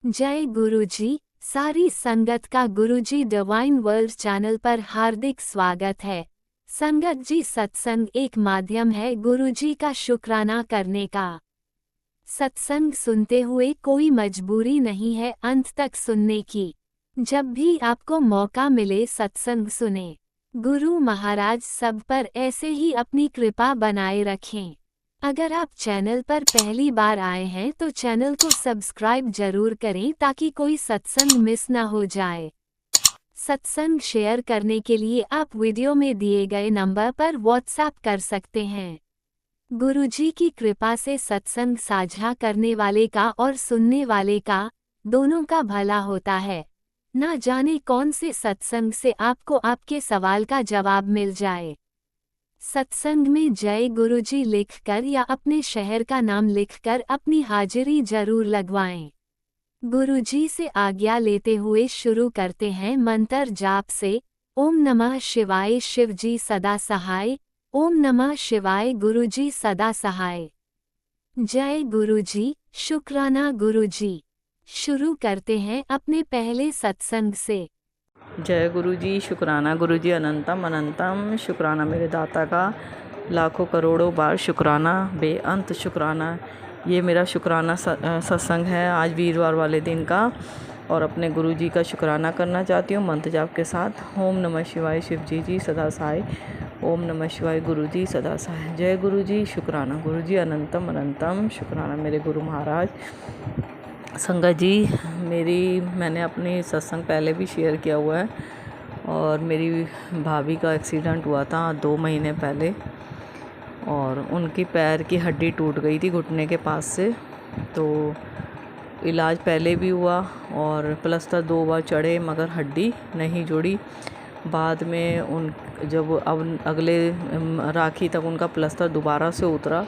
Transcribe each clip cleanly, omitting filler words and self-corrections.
जय गुरुजी। सारी संगत का गुरुजी डिवाइन वर्ल्ड चैनल पर हार्दिक स्वागत है। संगत जी, सत्संग एक माध्यम है गुरुजी का शुक्राना करने का। सत्संग सुनते हुए कोई मजबूरी नहीं है अंत तक सुनने की। जब भी आपको मौका मिले सत्संग सुने। गुरु महाराज सब पर ऐसे ही अपनी कृपा बनाए रखें। अगर आप चैनल पर पहली बार आए हैं तो चैनल को सब्सक्राइब जरूर करें ताकि कोई सत्संग मिस ना हो जाए। सत्संग शेयर करने के लिए आप वीडियो में दिए गए नंबर पर व्हाट्सएप कर सकते हैं। गुरुजी की कृपा से सत्संग साझा करने वाले का और सुनने वाले का दोनों का भला होता है। ना जाने कौन से सत्संग से आपको आपके सवाल का जवाब मिल जाए। सत्संग में जय गुरुजी लिखकर या अपने शहर का नाम लिखकर अपनी हाजिरी जरूर लगवाएं। गुरुजी से आज्ञा लेते हुए शुरू करते हैं मंत्र जाप से। ओम नमः शिवाय शिवजी सदा सहाय। ओम नमः शिवाय गुरुजी सदा सहाय। जय गुरुजी, शुक्राना गुरुजी। शुरू करते हैं अपने पहले सत्संग से। जय गुरु जी, शुक्राना गुरु जी, अनंतम अनंतम शुक्राना मेरे दाता का, लाखों करोड़ों बार शुक्राना, बेअंत शुक्राना। ये मेरा शुक्राना सत्संग है आज वीरवार वाले दिन का, और अपने गुरु जी का शुक्राना करना चाहती हूँ मंत्र जाप के साथ। ओम नमः शिवाय शिव जी सदा सहाय। ओम नमः शिवाय गुरु जी सदा सहाय। जय गुरु जी, शुक्राना गुरु जी, अनंतम अनंतम शुक्राना मेरे गुरु महाराज। संगत जी, मैंने अपनी सत्संग पहले भी शेयर किया हुआ है, और मेरी भाभी का एक्सीडेंट हुआ था 2 महीने पहले, और उनकी पैर की हड्डी टूट गई थी घुटने के पास से। तो इलाज पहले भी हुआ और प्लास्टर 2 बार चढ़े मगर हड्डी नहीं जुड़ी। बाद में जब अब अगले राखी तक उनका प्लास्टर दोबारा से उतरा,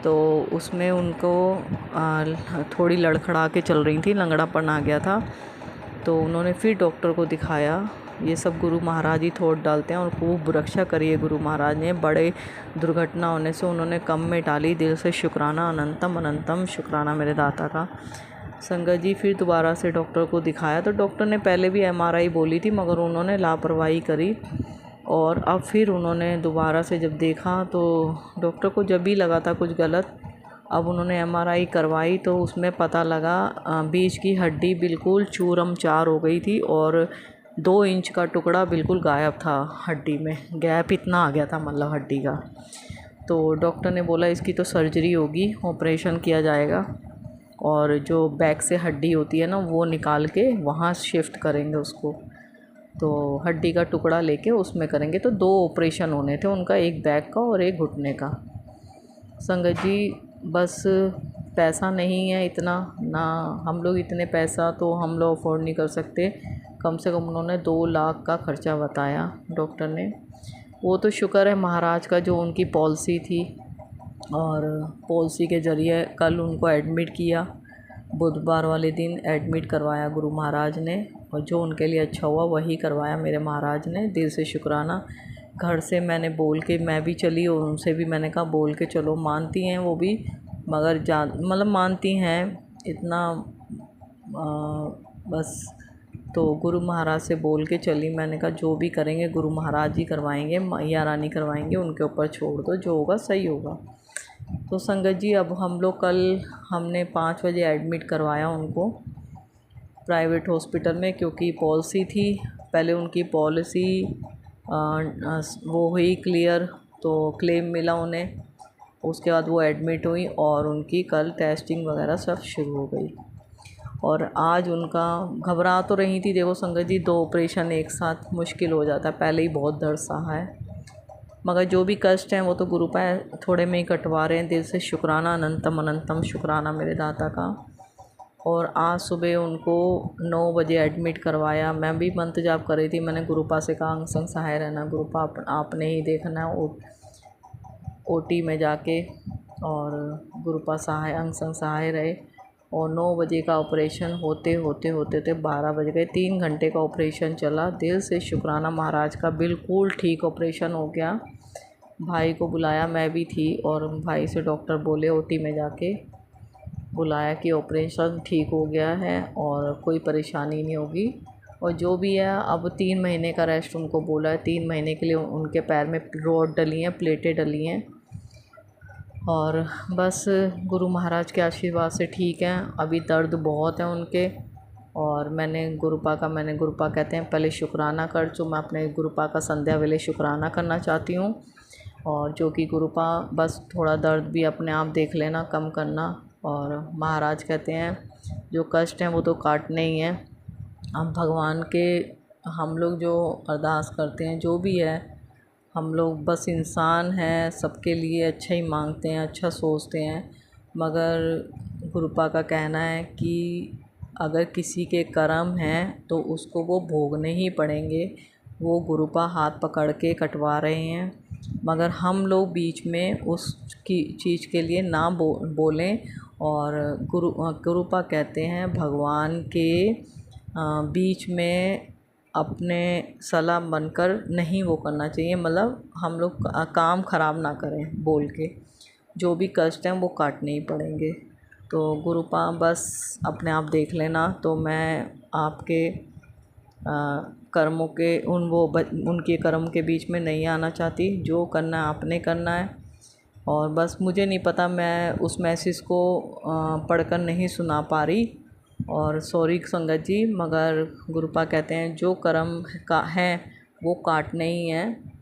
तो उसमें उनको थोड़ी लड़खड़ा के चल रही थी, लंगड़ापन आ गया था। तो उन्होंने फिर डॉक्टर को दिखाया। ये सब गुरु महाराज ही थोड़ डालते हैं, और खूब रक्षा करी है गुरु महाराज ने। बड़े दुर्घटना होने से उन्होंने कम में डाली। दिल से शुक्राना, अनंतम अनंतम शुक्राना मेरे दाता का। संगत जी, फिर दोबारा से डॉक्टर को दिखाया, तो डॉक्टर ने पहले भी MRI बोली थी मगर उन्होंने लापरवाही करी। और अब फिर उन्होंने दोबारा से जब देखा तो डॉक्टर को जब भी लगा था कुछ गलत, अब उन्होंने MRI करवाई तो उसमें पता लगा बीच की हड्डी बिल्कुल चूरम चार हो गई थी, और 2 इंच का टुकड़ा बिल्कुल गायब था हड्डी में। गैप इतना आ गया था मतलब हड्डी का। तो डॉक्टर ने बोला इसकी तो सर्जरी होगी, ऑपरेशन किया जाएगा, और जो बैक से हड्डी होती है ना वो निकाल के वहाँ शिफ्ट करेंगे उसको। तो हड्डी का टुकड़ा लेके उसमें करेंगे। तो 2 ऑपरेशन होने थे उनका, एक बैक का और एक घुटने का। संगत जी, बस पैसा नहीं है इतना, ना हम लोग इतने पैसा तो हम लोग अफोर्ड नहीं कर सकते। कम से कम उन्होंने 2 लाख का खर्चा बताया डॉक्टर ने। वो तो शुक्र है महाराज का जो उनकी पॉलिसी थी, और पॉलिसी के ज़रिए कल उनको एडमिट किया। बुधवार वाले दिन एडमिट करवाया गुरु महाराज ने, और जो उनके लिए अच्छा हुआ वही करवाया मेरे महाराज ने। दिल से शुक्राना। घर से मैंने बोल के मैं भी चली, और उनसे भी मैंने कहा बोल के चलो। मानती हैं वो भी, मगर मतलब मानती हैं इतना बस। तो गुरु महाराज से बोल के चली, मैंने कहा जो भी करेंगे गुरु महाराज ही करवाएंगे, मैया रानी करवाएंगे, उनके ऊपर छोड़ दो, जो होगा सही होगा। तो संगत जी, अब हम लोग हमने 5 बजे एडमिट करवाया उनको प्राइवेट हॉस्पिटल में, क्योंकि पॉलिसी थी। पहले उनकी पॉलिसी वो हुई क्लियर, तो क्लेम मिला उन्हें। उसके बाद वो एडमिट हुई, और उनकी कल टेस्टिंग वगैरह सब शुरू हो गई। और आज उनका घबरा तो रही थी। देखो संगत जी, 2 ऑपरेशन एक साथ मुश्किल हो जाता है, पहले ही बहुत दर्द सहा है, मगर जो भी कष्ट हैं वो तो गुरु पाए थोड़े में ही कटवा रहे हैं। दिल से शुक्राना, अनंतम अनंतम शुक्राना मेरे दाता का। और आज सुबह उनको 9 बजे एडमिट करवाया। मैं भी मंत्र जाप कर रही थी। मैंने गुरुपा से कहा अंग संग सहाय रहना गुरुपा, आपने ही देखना OT में जाके, और गुरुपा सहाय अंग संग सहाय रहे। और 9 बजे का ऑपरेशन होते होते 12 बज गए। 3 घंटे का ऑपरेशन चला। दिल से शुक्राना महाराज का, बिल्कुल ठीक ऑपरेशन हो गया। भाई को बुलाया, मैं भी थी, और भाई से डॉक्टर बोले OT में जाके बुलाया कि ऑपरेशन ठीक हो गया है और कोई परेशानी नहीं होगी। और जो भी है अब 3 महीने का रेस्ट उनको बोला है। 3 महीने के लिए उनके पैर में रॉड डली हैं, प्लेटें डली हैं। और बस गुरु महाराज के आशीर्वाद से ठीक हैं। अभी दर्द बहुत है उनके। और मैंने गुरुपा कहते हैं पहले शुक्राना कर, जो मैं अपने गुरुपा का संध्या वेले शुक्राना करना चाहती हूँ। और जो कि गुरुपा बस थोड़ा दर्द भी अपने आप देख लेना, कम करना। और महाराज कहते हैं जो कष्ट हैं वो तो काटने ही हैं। हम भगवान के हम लोग जो अरदास करते हैं, जो भी है, हम लोग बस इंसान हैं, सबके लिए अच्छा ही मांगते हैं, अच्छा सोचते हैं। मगर गुरुपा का कहना है कि अगर किसी के कर्म हैं तो उसको वो भोगने ही पड़ेंगे। वो गुरुपा हाथ पकड़ के कटवा रहे हैं, मगर हम लोग बीच में उस की चीज़ के लिए ना बोलें। और गुरुपा कहते हैं भगवान के बीच में अपने सलाम बनकर नहीं वो करना चाहिए, मतलब हम लोग काम ख़राब ना करें बोल के। जो भी कष्ट हैं वो काटने ही पड़ेंगे। तो गुरुपा बस अपने आप देख लेना। तो मैं आपके कर्मों के उनके कर्म के बीच में नहीं आना चाहती। जो करना है आपने करना है। और बस मुझे नहीं पता, मैं उस मैसेज को पढ़कर नहीं सुना पा रही। और सॉरी संगत जी, मगर गुरुपा कहते हैं जो कर्म का है वो काटने ही हैं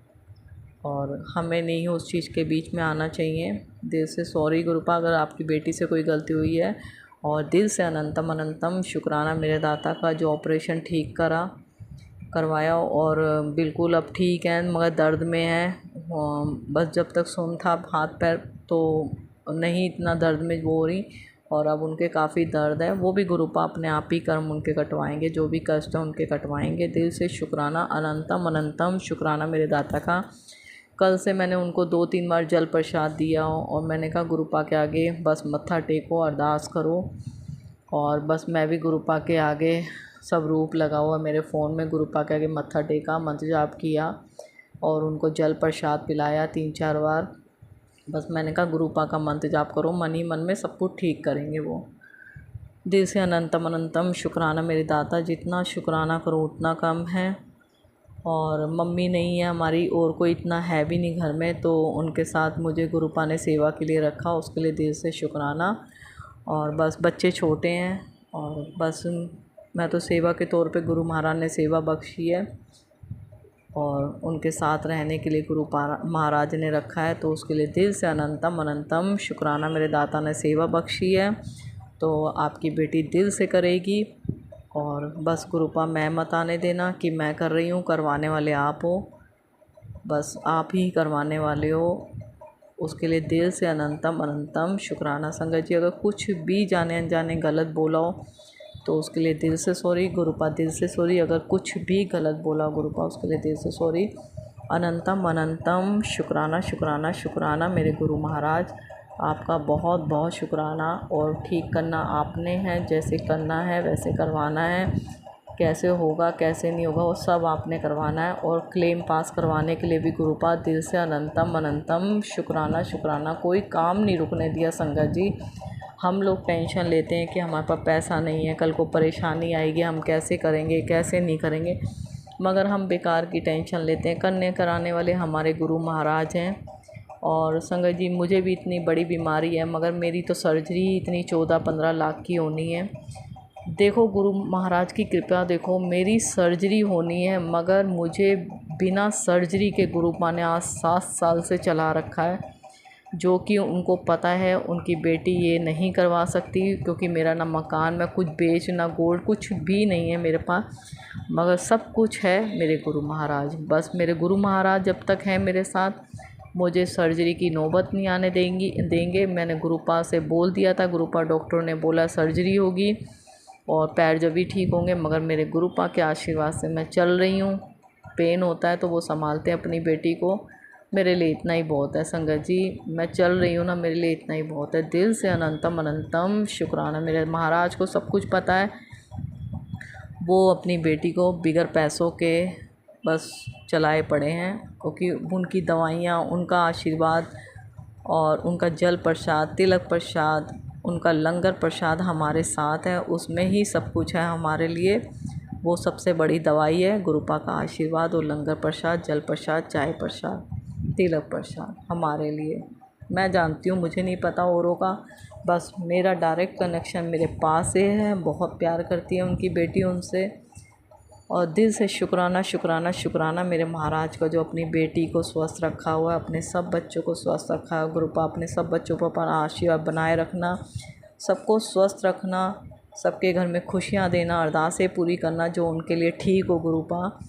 और हमें नहीं उस चीज़ के बीच में आना चाहिए। दिल से सॉरी गुरुपा अगर आपकी बेटी से कोई गलती हुई है। और दिल से अनंतम अनंतम शुक्राना मेरे दाता का, जो ऑपरेशन ठीक करवाया और बिल्कुल अब ठीक है, मगर दर्द में है। बस जब तक सुन था हाथ पैर तो नहीं इतना दर्द में वो हो रही। और अब उनके काफ़ी दर्द है। वो भी गुरुपा अपने आप ही कर्म उनके कटवाएंगे, जो भी कष्ट है उनके कटवाएंगे। दिल से शुक्राना, अनंतम अनंतम शुक्राना मेरे दाता का। कल से मैंने उनको 2-3 बार जल प्रसाद दिया और मैंने कहा गुरुपा के आगे बस मत्था टेको, अरदास करो। और बस मैं भी गुरुपा के आगे सब रूप लगा हुआ मेरे फ़ोन में, गुरुपा के आगे मत्था टेका, मंत्र जाप किया और उनको जल प्रसाद पिलाया 3-4 बार। बस मैंने कहा गुरुपा का मंत्र जाप करो, मन ही मन में सब कुछ ठीक करेंगे वो। दिल से अनंतम अनंतम शुक्राना मेरे दाता। जितना शुक्राना करो उतना कम है। और मम्मी नहीं है हमारी और कोई इतना है भी नहीं घर में, तो उनके साथ मुझे गुरुपा ने सेवा के लिए रखा, उसके लिए दिल से शुक्राना। और बस बच्चे छोटे हैं और बस मैं तो सेवा के तौर पे गुरु महाराज ने सेवा बख्शी है और उनके साथ रहने के लिए गुरु महाराज ने रखा है, तो उसके लिए दिल से अनंतम अनंतम शुक्राना मेरे दाता ने सेवा बख्शी है। तो आपकी बेटी दिल से करेगी। और बस गुरुपा मैं मत आने देना कि मैं कर रही हूँ, करवाने वाले आप हो, बस आप ही करवाने वाले हो। उसके लिए दिल से अनंतम अनंतम शुक्राना। संगत जी अगर कुछ भी जाने अनजाने गलत बोला हो तो उसके लिए दिल से सॉरी गुरुपा, दिल से सॉरी। अगर कुछ भी गलत बोला गुरुपा उसके लिए दिल से सॉरी। अनंतम अनंतम शुक्राना शुक्राना शुक्राना मेरे गुरु महाराज, आपका बहुत बहुत शुक्राना। और ठीक करना आपने है, जैसे करना है वैसे करवाना है, कैसे होगा कैसे नहीं होगा वो सब आपने करवाना है। और क्लेम पास करवाने के लिए भी गुरुपा दिल से अनंतम अनंतम शुक्राना शुक्राना। कोई काम नहीं रुकने दिया संगत जी। हम लोग टेंशन लेते हैं कि हमारे पास पैसा नहीं है, कल को परेशानी आएगी, हम कैसे करेंगे कैसे नहीं करेंगे, मगर हम बेकार की टेंशन लेते हैं। करने कराने वाले हमारे गुरु महाराज हैं। और संगत जी मुझे भी इतनी बड़ी बीमारी है, मगर मेरी तो सर्जरी इतनी 14-15 लाख की होनी है। देखो गुरु महाराज की कृपा, देखो मेरी सर्जरी होनी है, मगर मुझे बिना सर्जरी के गुरुपा ने आज 7 साल से चला रखा है। जो कि उनको पता है उनकी बेटी ये नहीं करवा सकती, क्योंकि मेरा ना मकान, मैं कुछ बेच ना गोल्ड, कुछ भी नहीं है मेरे पास, मगर सब कुछ है मेरे गुरु महाराज। बस मेरे गुरु महाराज जब तक हैं मेरे साथ, मुझे सर्जरी की नौबत नहीं आने देंगे। मैंने गुरुपा से बोल दिया था, गुरुपा डॉक्टर ने बोला सर्जरी होगी और पैर जब भी ठीक होंगे, मगर मेरे गुरुपा के आशीर्वाद से मैं चल रही हूँ। पेन होता है तो वो संभालते हैं अपनी बेटी को, मेरे लिए इतना ही बहुत है संगत जी। मैं चल रही हूँ ना, मेरे लिए इतना ही बहुत है। दिल से अनंतम अनंतम शुक्राना। मेरे महाराज को सब कुछ पता है, वो अपनी बेटी को बिगर पैसों के बस चलाए पड़े हैं, क्योंकि उनकी दवाइयाँ, उनका आशीर्वाद और उनका जल प्रसाद, तिलक प्रसाद उनका लंगर प्रसाद हमारे साथ है, उसमें ही सब कुछ है हमारे लिए। वो सबसे बड़ी दवाई है। गुरुपा का आशीर्वाद और लंगर प्रसाद, जल प्रसाद, चाय प्रसाद, तिलक प्रसाद हमारे लिए। मैं जानती हूँ, मुझे नहीं पता औरों का, बस मेरा डायरेक्ट कनेक्शन मेरे पास से है। बहुत प्यार करती है उनकी बेटी उनसे, और दिल से शुक्राना शुक्राना शुक्राना मेरे महाराज का, जो अपनी बेटी को स्वस्थ रखा हुआ है, अपने सब बच्चों को स्वस्थ रखा है। गुरुपा अपने सब बच्चों पर अपना आशीर्वाद बनाए रखना, सबको स्वस्थ रखना, सबके घर में खुशियाँ देना, अरदासें पूरी करना जो उनके लिए ठीक हो। गुरुपा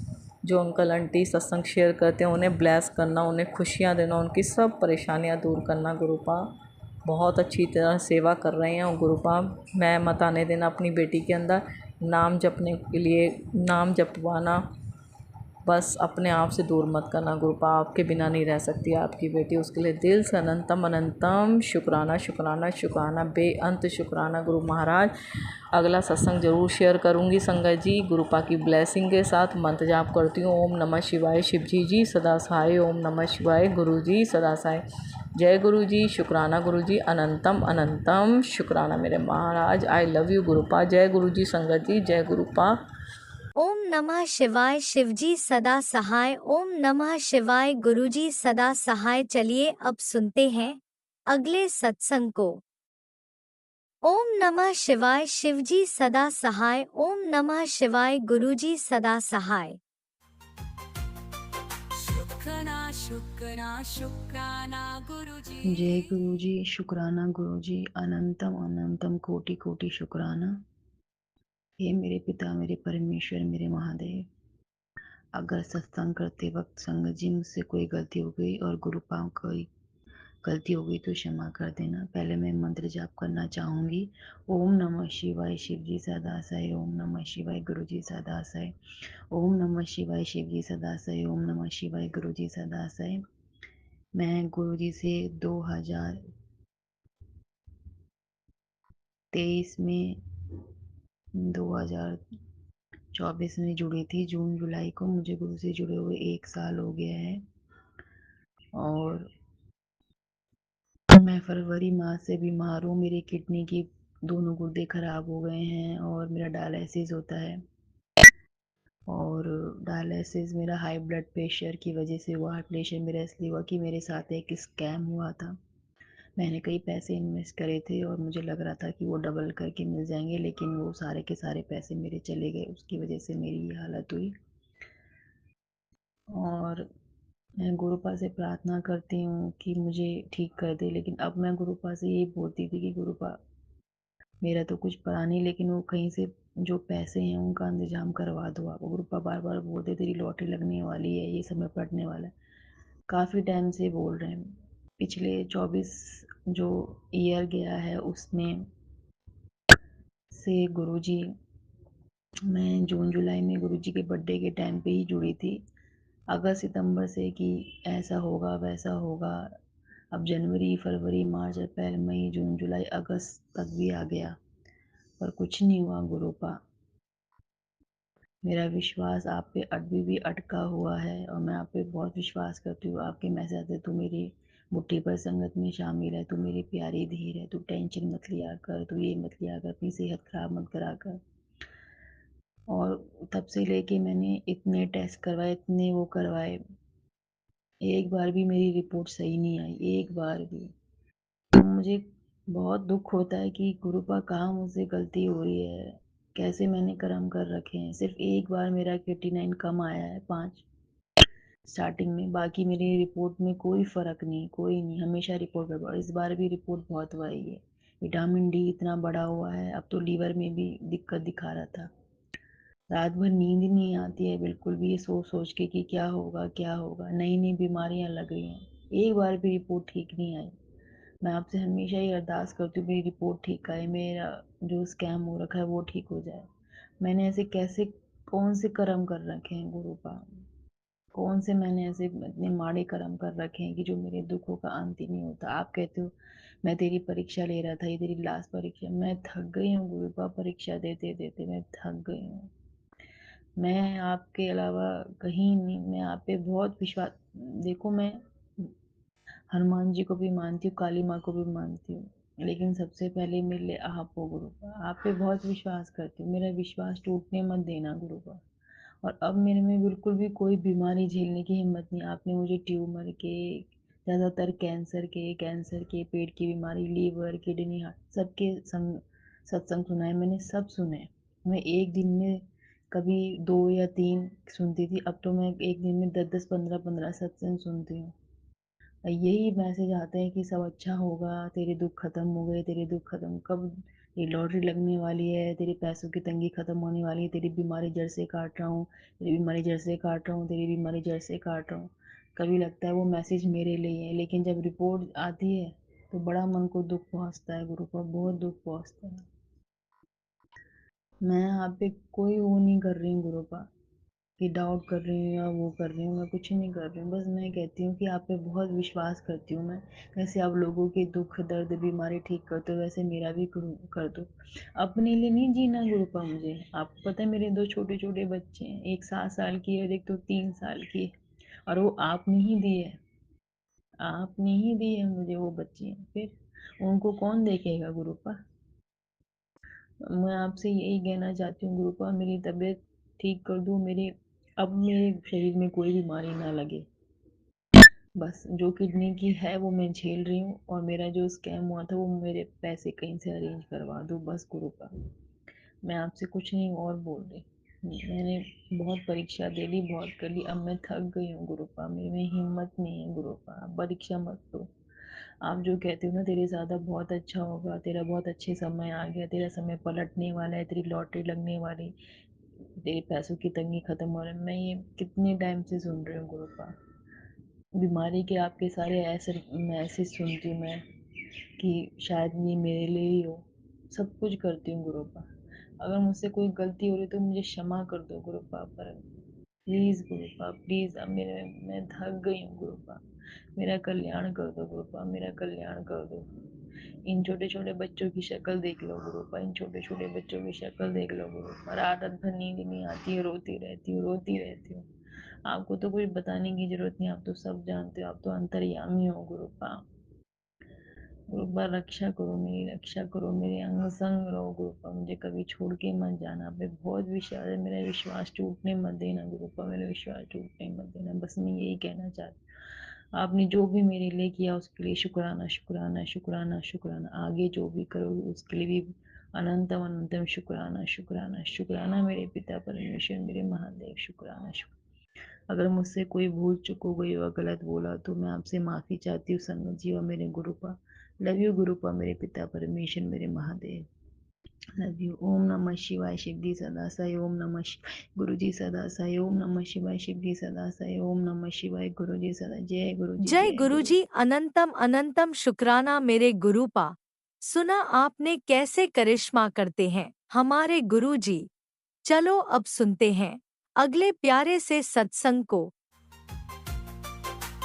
जो अंकल आंटी सत्संग शेयर करते हैं उन्हें ब्लेस करना, उन्हें खुशियाँ देना, उनकी सब परेशानियाँ दूर करना। गुरुपा बहुत अच्छी तरह सेवा कर रहे हैं। और गुरुपा मैं मत आने देना अपनी बेटी के अंदर। नाम जपने के लिए, नाम जपवाना, बस अपने आप से दूर मत करना। गुरुपा आपके बिना नहीं रह सकती आपकी बेटी, उसके लिए दिल से अनंतम अनंतम शुक्राना शुक्राना शुक्राना, बेअंत शुक्राना। गुरु महाराज अगला सत्संग ज़रूर शेयर करूँगी संगत जी, गुरुपा की ब्लेसिंग के साथ। मंत्र जाप करती हूँ, ओम नमः शिवाय शिव जी सदा सहाय, ओम नमः शिवाय गुरु जी सदा सहाय। जय गुरु जी, शुक्राना गुरु जी, अनंतम अनंतम शुक्राना मेरे महाराज। I love you गुरुपा। जय गुरु जी संगत जी, जय गुरुपा। ओम नमः शिवाय शिवजी सदा सहाय। ओम नमः शिवाय गुरुजी सदा सहाय। चलिए अब सुनते हैं अगले सत्संग को। ओम नमः शिवाय शिवजी सदा सहाय। ओम नमः शिवाय गुरुजी सदा सहाय। शुक्राना शुक्राना शुक्राना गुरुजी। जय गुरुजी, शुक्राना गुरुजी, अनंतम अनंतम कोटि कोटि शुक्राना। हे मेरे पिता, मेरे परमेश्वर, मेरे महादेव, अगर सत्संग करते वक्त संगत जी मुझसे कोई गलती हो गई और गुरुपाओं कोई गलती हो गई तो क्षमा कर देना। पहले मैं मंत्र जाप करना चाहूँगी। ओम नमः शिवाय शिवजी सदा सहाय। ओम नमः शिवाय गुरुजी सदा सहाय। ओम नमः शिवाय शिवजी सदा सहाय। ओम नमः शिवाय गुरुजी सदा सहाय। मैं गुरुजी से 2023 में 2024 में जुड़ी थी। जून जुलाई को मुझे गुरु से जुड़े हुए 1 साल हो गया है, और मैं फरवरी माह से बीमार हूँ। मेरी किडनी की दोनों गुर्दे खराब हो गए हैं और मेरा डायलिसिस होता है। और डायलिसिस मेरा हाई ब्लड प्रेशर की वजह से हुआ। हाई प्रेशर मेरा इसलिए हुआ कि मेरे साथ एक स्कैम हुआ था। मैंने कई पैसे इन्वेस्ट करे थे और मुझे लग रहा था कि वो डबल करके मिल जाएंगे, लेकिन वो सारे के सारे पैसे मेरे चले गए। उसकी वजह से मेरी ये हालत हुई। और मैं गुरुपा से प्रार्थना करती हूँ कि मुझे ठीक कर दे, लेकिन अब मैं गुरुपा से यही बोलती थी कि गुरुपा मेरा तो कुछ पड़ा नहीं, लेकिन वो कहीं से जो पैसे हैं उनका इंतजाम करवा दो आप। गुरुपा बार बार बोलते तेरी लॉटरी लगने वाली है, ये समय पड़ने वाला है। काफ़ी टाइम से बोल रहे हैं। पिछले 24 जो ईयर गया है उसमें से गुरुजी, मैं जून जुलाई में गुरुजी के बर्थडे के टाइम पे ही जुड़ी थी। अगस्त सितंबर से कि ऐसा होगा वैसा होगा। अब जनवरी फरवरी मार्च अप्रैल मई जून जुलाई अगस्त तक भी आ गया, पर कुछ नहीं हुआ। गुरुपा मेरा विश्वास आप पे अभी भी अटका हुआ है, और मैं आप पे बहुत विश्वास करती हूँ। आपके मैसेज से तू मेरी मुट्ठी पर संगत में शामिल है, तू मेरी प्यारी धीर है, तू टेंशन मत लिया कर, तू ये मत लिया कर, अपनी सेहत खराब मत करा कर। और तब से लेके मैंने इतने टेस्ट करवाए, इतने वो करवाए, एक बार भी मेरी रिपोर्ट सही नहीं आई, एक बार भी। तो मुझे बहुत दुख होता है कि गुरुपा कहाँ मुझसे गलती हो रही है, कैसे मैंने कर्म कर रखे हैं। सिर्फ एक बार मेरा क्रिएटिनिन कम आया है 5 स्टार्टिंग में, बाकी मेरी रिपोर्ट में कोई फ़र्क नहीं, कोई नहीं, हमेशा रिपोर्ट गड़बड़। इस बार भी रिपोर्ट बहुत हुआ है। विटामिन डी इतना बढ़ा हुआ है, अब तो लीवर में भी दिक्कत दिखा रहा था। रात भर नींद ही नहीं आती है बिल्कुल भी, ये सोच सोच के कि क्या होगा क्या होगा। नई नई बीमारियां लग रही हैं, एक बार भी रिपोर्ट ठीक नहीं आई। मैं आपसे हमेशा ही अरदास करती हूँ मेरी रिपोर्ट ठीक आए, मेरा जो स्कैम हो रखा है वो ठीक हो जाए। मैंने ऐसे कैसे, कौन से कर्म कर रखे हैं गुरुपा, कौन से मैंने ऐसे इतने माड़े कर्म कर रखे हैं कि जो मेरे दुखों का अंत ही नहीं होता। आप कहते हो मैं तेरी परीक्षा ले रहा था, ये तेरी लास्ट परीक्षा। मैं थक गई हूँ गुरुपा, परीक्षा देते देते मैं थक गई हूँ। मैं आपके अलावा कहीं नहीं, मैं आप पे बहुत विश्वास, देखो मैं हनुमान जी को भी मानती हूँ, काली माँ को भी मानती हूँ, लेकिन सबसे पहले मेरे लिए आप हो गुरुपा। आप पे बहुत विश्वास करती हूँ, मेरा विश्वास टूटने मत देना गुरुपा। और अब मेरे में बिल्कुल भी कोई बीमारी झेलने की हिम्मत नहीं। आपने मुझे ट्यूमर के, ज़्यादातर कैंसर के, पेट की बीमारी, लीवर, किडनी, हार्ट, सबके सत्संग सुनाए मैंने, सब सुने। मैं एक दिन में कभी 2 या 3 सुनती थी, अब तो मैं एक दिन में 10-10, 15-15 सत्संग सुनती हूँ। यही मैसेज आता है कि सब अच्छा होगा, तेरे दुख खत्म हो गए, तेरे दुख खत्म कब, ये लॉटरी लगने वाली है, तेरे पैसों की तंगी खत्म होने वाली है, तेरी बीमारी जड़ से काट रहा हूँ, तेरी बीमारी जड़ से काट रहा हूँ, तेरी बीमारी जड़ से काट रहा हूँ। कभी लगता है वो मैसेज मेरे लिए है, लेकिन जब रिपोर्ट आती है तो बड़ा मन को दुख पहुँचता है गुरु को, बहुत दुख पहुँचता है। मैं यहाँ पे कोई वो नहीं कर रही हूँ गुरु का, कि डाउट कर रही हूँ या वो कर रही हूँ, मैं कुछ नहीं कर रही हूँ। बस मैं कहती हूँ कि आप पे बहुत विश्वास करती हूँ मैं। जैसे आप लोगों के दुख दर्द बीमारी ठीक करते हो, वैसे मेरा भी कर दो। अपने लिए नहीं जीना गुरुपा मुझे। आपको पता है मेरे 2 छोटे-छोटे बच्चे हैं, एक 7 साल की है और एक तो 3 साल की है, और वो आपने ही दिए हैं। आपने ही दिए हैं मुझे वो बच्चे, फिर उनको कौन देखेगा गुरुपा? मैं आपसे यही कहना चाहती हूँ गुरुपा, मेरी तबीयत ठीक कर दो, मेरे अब मेरे शरीर में कोई बीमारी ना लगे। बस जो किडनी की है वो मैं झेल रही हूँ, और मेरा जो स्कैम हुआ था वो मेरे पैसे कहीं से अरेंज करवा दो बस गुरुपा। मैं आपसे कुछ नहीं और बोल रही। मैंने बहुत परीक्षा दे ली, बहुत कर ली, अब मैं थक गई हूँ गुरुपा, मेरे में हिम्मत नहीं है गुरुपा। आप परीक्षा मत दो। आप जो कहते हो ना तेरे ज़्यादा बहुत अच्छा होगा, तेरा बहुत अच्छे समय आ गया, तेरा समय पलटने वाला है, तेरी लॉटरी लगने वाली, तेरे पैसों की तंगी खत्म हो रही है, मैं ये कितने टाइम से सुन रही हूँ गुरुपा। बीमारी के आपके सारे ऐसे मैसेज सुनती हूँ मैं कि शायद ये मेरे लिए ही हो। सब कुछ करती हूँ गुरुपा। अगर मुझसे कोई गलती हो रही तो मुझे क्षमा कर दो गुरुपा, पर प्लीज़ गुरुपा, प्लीज़। अब मैं थक गई हूँ गुरुपा। मेरा कल्याण कर दो गुरुपा, मेरा कल्याण कर दो। इन छोटे छोटे बच्चों की शक्ल देख लो गुरुपा, इन छोटे छोटे बच्चों की शक्ल देख लो गुरुपा। रात भर नींद नहीं आती है, रोती रहती हूँ, रोती रहती हूँ। आपको तो कुछ बताने की जरूरत नहीं, आप तो सब जानते हो, आप तो अंतर्यामी हो गुरुपा। गुरुपा रक्षा करो, मेरी रक्षा करो, मेरे अंग संग रहो गुरुपा, मुझे कभी छोड़ के मत जाना। आप पे बहुत विश्वास है, मेरा विश्वास टूटने मत देना गुरुपा, मेरा विश्वास टूटने मत देना। बस मैं यही कहना चाहती हूँ। आपने जो भी मेरे लिए किया उसके लिए शुक्राना, शुक्राना, शुक्राना, शुक्राना। आगे जो भी करोगे उसके लिए भी अनंतम अनंतम शुक्राना, शुक्राना, शुक्राना मेरे पिता परमेश्वर, मेरे महादेव, शुक्राना, शुक्राना। अगर मुझसे कोई भूल चूक हो गई और गलत बोला तो मैं आपसे माफ़ी चाहती हूँ संगत जी और मेरे गुरुपा। लव यू गुरुपा, मेरे पिता परमेश्वर, मेरे महादेव। Love you. ओम नमः शिवाय, शिव जी सदा साई। ओम नमः शिवाय, गुरु जी सदा साई। ओम नमः शिवाय, शिव जी सदा साई। ओम नमः शिवाय, गुरु जी सदा। जय गुरु जी, जय जय गुरु। गुरुजी, अनंतम अनंतम शुक्राना मेरे गुरुपा। सुना आपने कैसे करिश्मा करते हैं हमारे गुरुजी। चलो अब सुनते हैं अगले प्यारे से सत्संग को।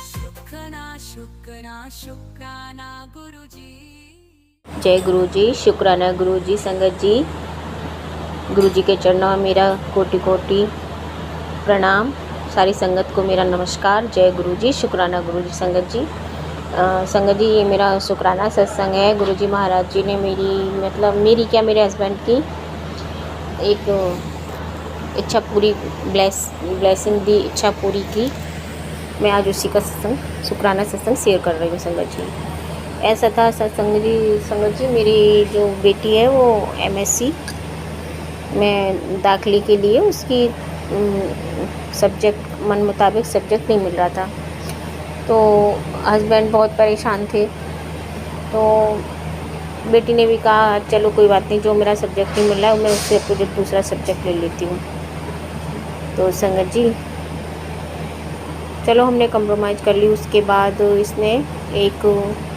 शुक्राना शुक्राना शुक्राना गुरुजी। जय गुरु जी, शुक्राना गुरु जी। संगत जी, गुरु जी के चरणों में मेरा कोटि कोटि प्रणाम। सारी संगत को मेरा नमस्कार। जय गुरु जी, शुक्राना गुरु जी। संगत जी, संगत जी, ये मेरा शुक्राना सत्संग है। गुरु जी महाराज जी ने मेरी क्या, मेरे हस्बैंड की एक इच्छा पूरी, ब्लेसिंग दी, इच्छा पूरी की। मैं आज उसी का सत्संग, शुक्राना सत्संग शेयर कर रही हूँ संगत जी। ऐसा था सत्संग जी, संगत जी, मेरी जो बेटी है वो MSc में दाखिले के लिए उसकी सब्जेक्ट मन मुताबिक सब्जेक्ट नहीं मिल रहा था, तो हस्बैंड बहुत परेशान थे। तो बेटी ने भी कहा चलो कोई बात नहीं, जो मेरा सब्जेक्ट नहीं मिल रहा है मैं उससे अपोजिट दूसरा सब्जेक्ट ले लेती हूँ। तो संगत जी, चलो हमने कंप्रोमाइज़ कर ली। उसके बाद इसने एक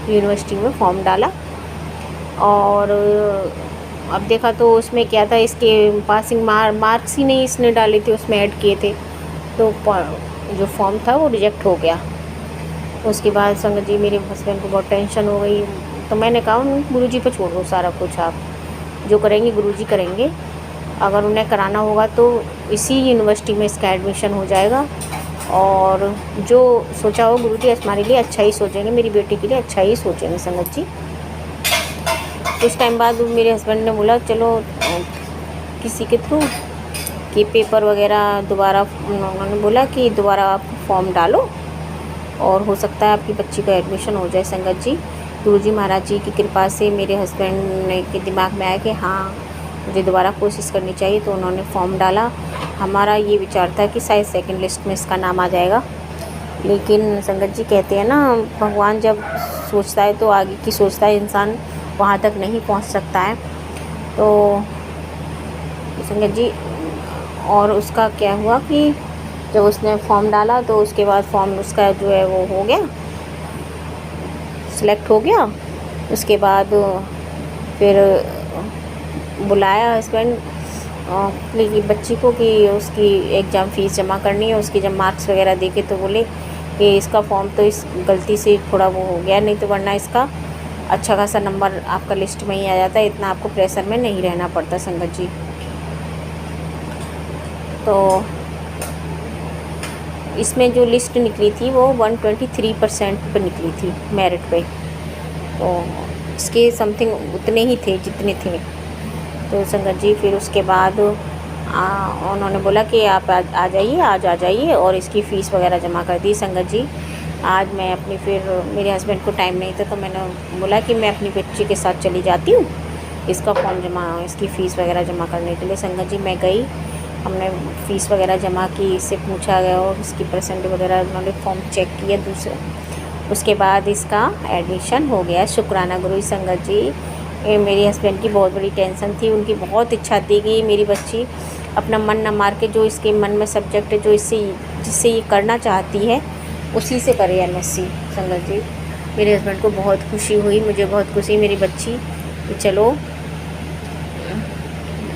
यूनिवर्सिटी में फॉर्म डाला, और अब देखा तो उसमें क्या था, इसके पासिंग मार्क्स ही नहीं इसने डाले थे, उसमें ऐड किए थे, तो जो फॉर्म था वो रिजेक्ट हो गया। उसके बाद संगत जी मेरे हस्बैंड को बहुत टेंशन हो गई, तो मैंने कहा गुरुजी पे छोड़ दो सारा कुछ, आप जो करेंगे गुरुजी करेंगे। अगर उन्हें कराना होगा तो इसी यूनिवर्सिटी में इसका एडमिशन हो जाएगा, और जो सोचा हो गुरुजी हमारे लिए अच्छा ही सोचेंगे, मेरी बेटी के लिए अच्छा ही सोचेंगे संगत जी। कुछ टाइम बाद मेरे हस्बैंड ने बोला चलो किसी के थ्रू कि पेपर वगैरह दोबारा, उन्होंने बोला कि दोबारा आप फॉर्म डालो और हो सकता है आपकी बच्ची का एडमिशन हो जाए। संगत जी, गुरुजी महाराज जी की कृपा से मेरे हस्बैंड ने के दिमाग में आया कि हाँ मुझे दोबारा कोशिश करनी चाहिए, तो उन्होंने फॉर्म डाला। हमारा ये विचार था कि शायद सेकंड लिस्ट में इसका नाम आ जाएगा, लेकिन संगत जी कहते हैं ना, भगवान जब सोचता है तो आगे की सोचता है, इंसान वहाँ तक नहीं पहुँच सकता है। तो संगत जी, और उसका क्या हुआ कि जब उसने फॉर्म डाला तो उसके बाद फॉर्म उसका जो है वो हो गया, सिलेक्ट हो गया। उसके बाद फिर बुलाया हस्बैंड लेकिन बच्ची को कि उसकी एग्ज़ाम फ़ीस जमा करनी है। उसकी जब मार्क्स वगैरह देखे तो बोले कि इसका फॉर्म तो इस गलती से थोड़ा वो हो गया, नहीं तो वरना इसका अच्छा खासा नंबर आपका लिस्ट में ही आ जाता है, इतना आपको प्रेशर में नहीं रहना पड़ता। संगत जी, तो इसमें जो लिस्ट निकली थी वो 123% पे निकली थी मेरिट पे, तो इसके समथिंग उतने ही थे जितने थे। तो संगत जी फिर उसके बाद उन्होंने बोला कि आप आ जाइए, आज आ जाइए और इसकी फ़ीस वगैरह जमा कर दी। संगत जी, आज मैं अपनी फिर मेरे हस्बैंड को टाइम नहीं था तो मैंने बोला कि मैं अपनी बच्ची के साथ चली जाती हूँ इसका फॉर्म जमा, इसकी फ़ीस वगैरह जमा करने के लिए। संगत जी मैं गई, हमने फ़ीस वगैरह जमा की, इससे पूछा गया और इसकी परसेंट वगैरह उन्होंने फॉर्म चेक किया दूसरे। उसके बाद इसका एडमिशन हो गया। शुक्राना गुरु संगत जी। मेरे हस्बैंड की बहुत बड़ी टेंशन थी, उनकी बहुत इच्छा थी कि मेरी बच्ची अपना मन न मार के जो इसके मन में सब्जेक्ट है, जो जिससे ये करना चाहती है उसी से करे MSc। संगत जी, मेरे हस्बैंड को बहुत खुशी हुई, मुझे बहुत खुशी, मेरी बच्ची चलो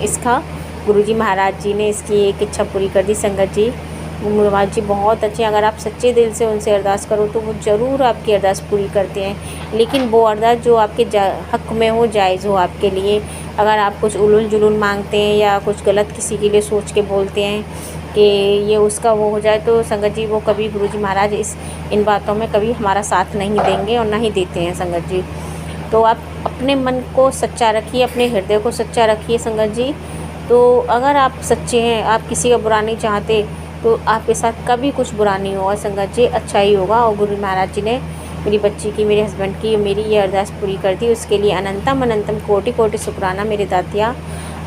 इसका गुरुजी महाराज जी ने इसकी एक इच्छा पूरी कर दी। संगत जी, महाराज जी बहुत अच्छे, अगर आप सच्चे दिल से उनसे अरदास करो तो वो ज़रूर आपकी अरदास पूरी करते हैं, लेकिन वो अरदास जो आपके हक़ में हो, जायज़ हो आपके लिए। अगर आप कुछ उलूल जुलूल मांगते हैं या कुछ गलत किसी के लिए सोच के बोलते हैं कि ये उसका वो हो जाए, तो संगत जी वो कभी गुरुजी महाराज इन बातों में कभी हमारा साथ नहीं देंगे और ना ही देते हैं। संगत जी, तो आप अपने मन को सच्चा रखिए, अपने हृदय को सच्चा रखिए। संगत जी, तो अगर आप सच्चे हैं, आप किसी का बुरा नहीं चाहते, तो आपके साथ कभी कुछ बुरा नहीं होगा। संगत जी, अच्छा ही होगा। और गुरु महाराज जी ने मेरी बच्ची की, मेरे हस्बैंड की, मेरी ये अरदास पूरी कर दी, उसके लिए अनंतम अनंतम कोटि कोटि शुक्राना। मेरे दातिया,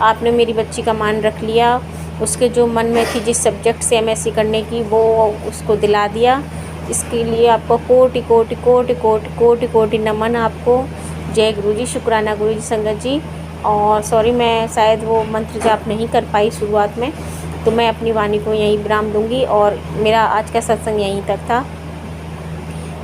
आपने मेरी बच्ची का मान रख लिया, उसके जो मन में थी जिस सब्जेक्ट से MSc करने की वो उसको दिला दिया। इसके लिए आपको कोटि कोटि कोटि कोटि कोटि कोटि नमन आपको। जय गुरु जी, शुक्राना गुरु जी। संगत जी, और सॉरी मैं शायद वो मंत्र जाप नहीं कर पाई शुरुआत में, तो मैं अपनी वाणी को यहीं विराम दूंगी और मेरा आज का सत्संग यहीं तक था।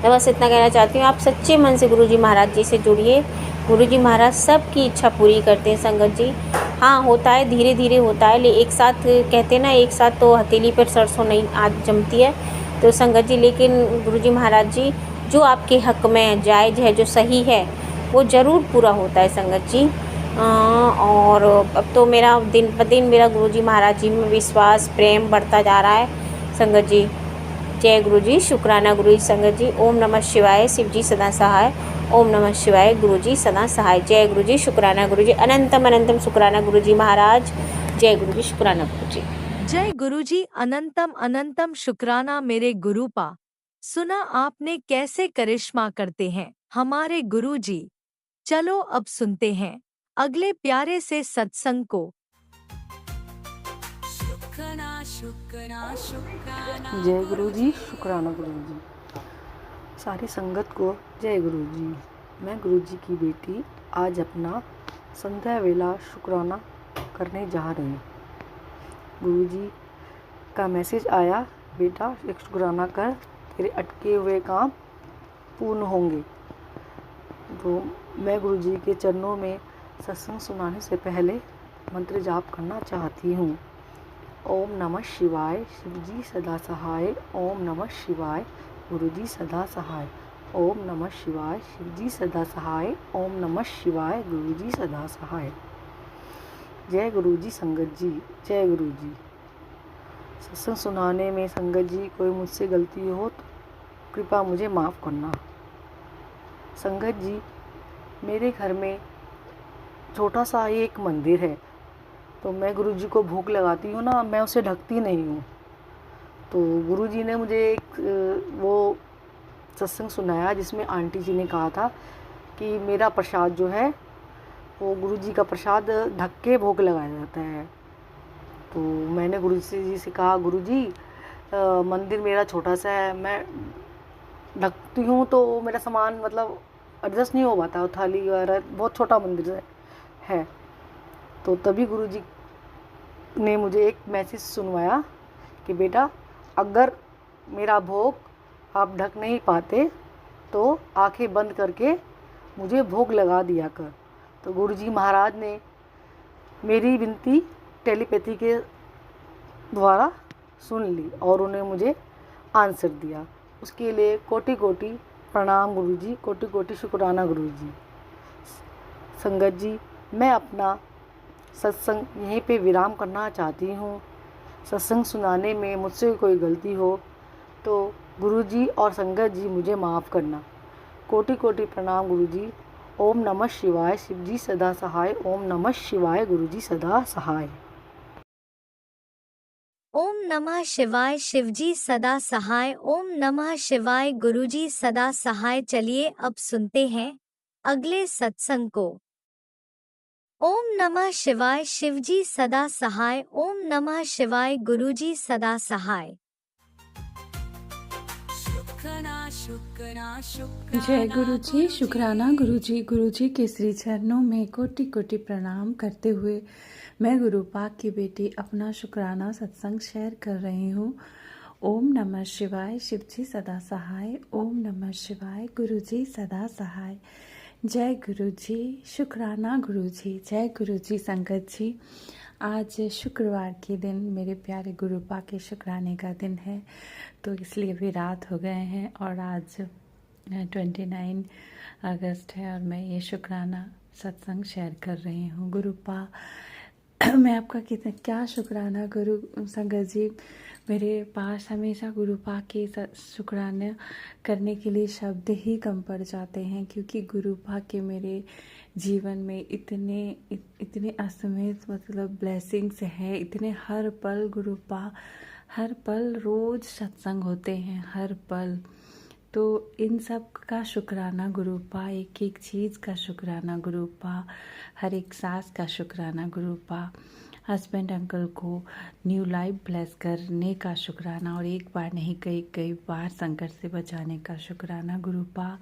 मैं बस इतना कहना चाहती हूँ, आप सच्चे मन से गुरुजी महाराज जी से जुड़िए। गुरुजी महाराज सबकी इच्छा पूरी करते हैं। संगत जी, हाँ होता है, धीरे धीरे होता है, लेकिन एक साथ कहते हैं ना, एक साथ तो हथेली पर सरसों नहीं आज जमती है। तो संगत जी, लेकिन गुरुजी महाराज जी जो आपके हक़ में जायज़ है, जो सही है, वो ज़रूर पूरा होता है। संगत जी, और अब तो मेरा दिन ब दिन मेरा गुरुजी महाराज जी में विश्वास प्रेम बढ़ता जा रहा है। संगत जी, जय गुरु जी, शुक्राना गुरु जी। संगत जी, ओम नमः शिवाय, शिव जी सदा सहाय। ओम नमः शिवाय, गुरु जी सदा सहाय। जय गुरु जी, शुक्राना गुरु जी, अनंतम अनंतम शुक्राना गुरु जी महाराज। जय गुरु जी, शुक्राना गुरु जी। जय गुरुजी, अनंतम अनंतम शुक्राना मेरे गुरुपा। सुना आपने कैसे करिश्मा करते हैं हमारे गुरुजी। चलो अब सुनते हैं अगले प्यारे से सत्संग को। शुक्राना शुक्राना शुक्राना जय गुरु जी, शुक्राना गुरु जी। सारी संगत को जय गुरु जी। मैं गुरु जी की बेटी आज अपना संध्या वेला शुक्राना करने जा रही हूँ। गुरु जी का मैसेज आया, बेटा एक शुक्राना कर, तेरे अटके हुए काम पूर्ण होंगे। तो मैं गुरु जी के चरणों में सत्संग सुनाने से पहले मंत्र जाप करना चाहती हूँ। ओम नमः शिवाय, शिव जी सदा सहाय। ओम नमः शिवाय, गुरु जी सदा सहाय। ओम नमः शिवाय, शिव जी सदा सहाय। ओम नमः शिवाय, गुरु जी सदा सहाय। जय गुरु जी। संगत जी, जय गुरु जी। सत्संग सुनाने में संगत जी कोई मुझसे गलती हो तो कृपया मुझे माफ़ करना। संगत जी, मेरे घर में छोटा सा ही एक मंदिर है, तो मैं गुरुजी को भोग लगाती हूँ ना, मैं उसे ढकती नहीं हूँ। तो गुरुजी ने मुझे एक वो सत्संग सुनाया जिसमें आंटी जी ने कहा था कि मेरा प्रसाद जो है वो गुरुजी का प्रसाद ढक के भोग लगाया जाता है। तो मैंने गुरुजी जी से कहा, गुरुजी मंदिर मेरा छोटा सा है, मैं ढकती हूँ तो मेरा सामान मतलब एडजस्ट नहीं हो पाता, थाली वगैरह, बहुत छोटा मंदिर है। तो तभी गुरुजी ने मुझे एक मैसेज सुनवाया कि बेटा, अगर मेरा भोग आप ढक नहीं पाते तो आंखें बंद करके मुझे भोग लगा दिया कर। तो गुरुजी महाराज ने मेरी विनती टेलीपैथी के द्वारा सुन ली और उन्हें मुझे आंसर दिया। उसके लिए कोटि कोटि प्रणाम गुरुजी, कोटि कोटि शुक्राना गुरुजी। संगत जी, मैं अपना सत्संग यहीं पे विराम करना चाहती हूँ। सत्संग सुनाने में मुझसे कोई गलती हो तो गुरुजी और संगत जी मुझे माफ़ करना। कोटि कोटि प्रणाम गुरुजी। ओम नमः शिवाय, शिवजी सदा सहाय। ओम नमः शिवाय, गुरुजी सदा सहाय। ओम नमः शिवाय, शिवजी सदा सहाय। ओम नमः शिवाय, गुरुजी सदा सहाय। चलिए अब सुनते हैं अगले सत्संग को। ओम नमः शिवाय, शिवजी सदा सहाय। ओम नमः शिवाय, गुरुजी सदा सहाय। शुक्राना शुक्राना जय गुरु जी, शुक्राना शुक्राना गुरुजी। गुरुजी के श्री चरणों में कोटि कोटि प्रणाम करते हुए मैं गुरु पाक की बेटी अपना शुक्राना सत्संग शेयर कर रही हूँ। ओम नमः शिवाय, शिवजी सदा सहाय। ओम नमः शिवाय, गुरुजी सदा सहाय। जय गुरु जी, शुक्राना गुरु जी। जय गुरु जी। संगत जी, आज शुक्रवार के दिन मेरे प्यारे गुरु पाक के शुक्राने का दिन है, तो इसलिए भी रात हो गए हैं और आज 29 अगस्त है और मैं ये शुक्राना सत्संग शेयर कर रही हूँ। गुरु पा मैं आपका कितना क्या शुक्राना गुरु संगत जी। मेरे पास हमेशा गुरु पा के शुक्राना करने के लिए शब्द ही कम पड़ जाते हैं, क्योंकि गुरु पा के मेरे जीवन में इतने असीमित मतलब ब्लेसिंग्स हैं, इतने हर पल गुरु पा, हर पल रोज सत्संग होते हैं, हर पल। तो इन सब का शुक्राना गुरु पा, एक एक चीज़ का शुक्राना गुरु पा, हर एक सांस का शुक्राना गुरु पा, हस्बैंड अंकल को न्यू लाइफ ब्लेस करने का शुक्राना और एक बार नहीं कई बार संकट से बचाने का शुक्राना गुरु पा,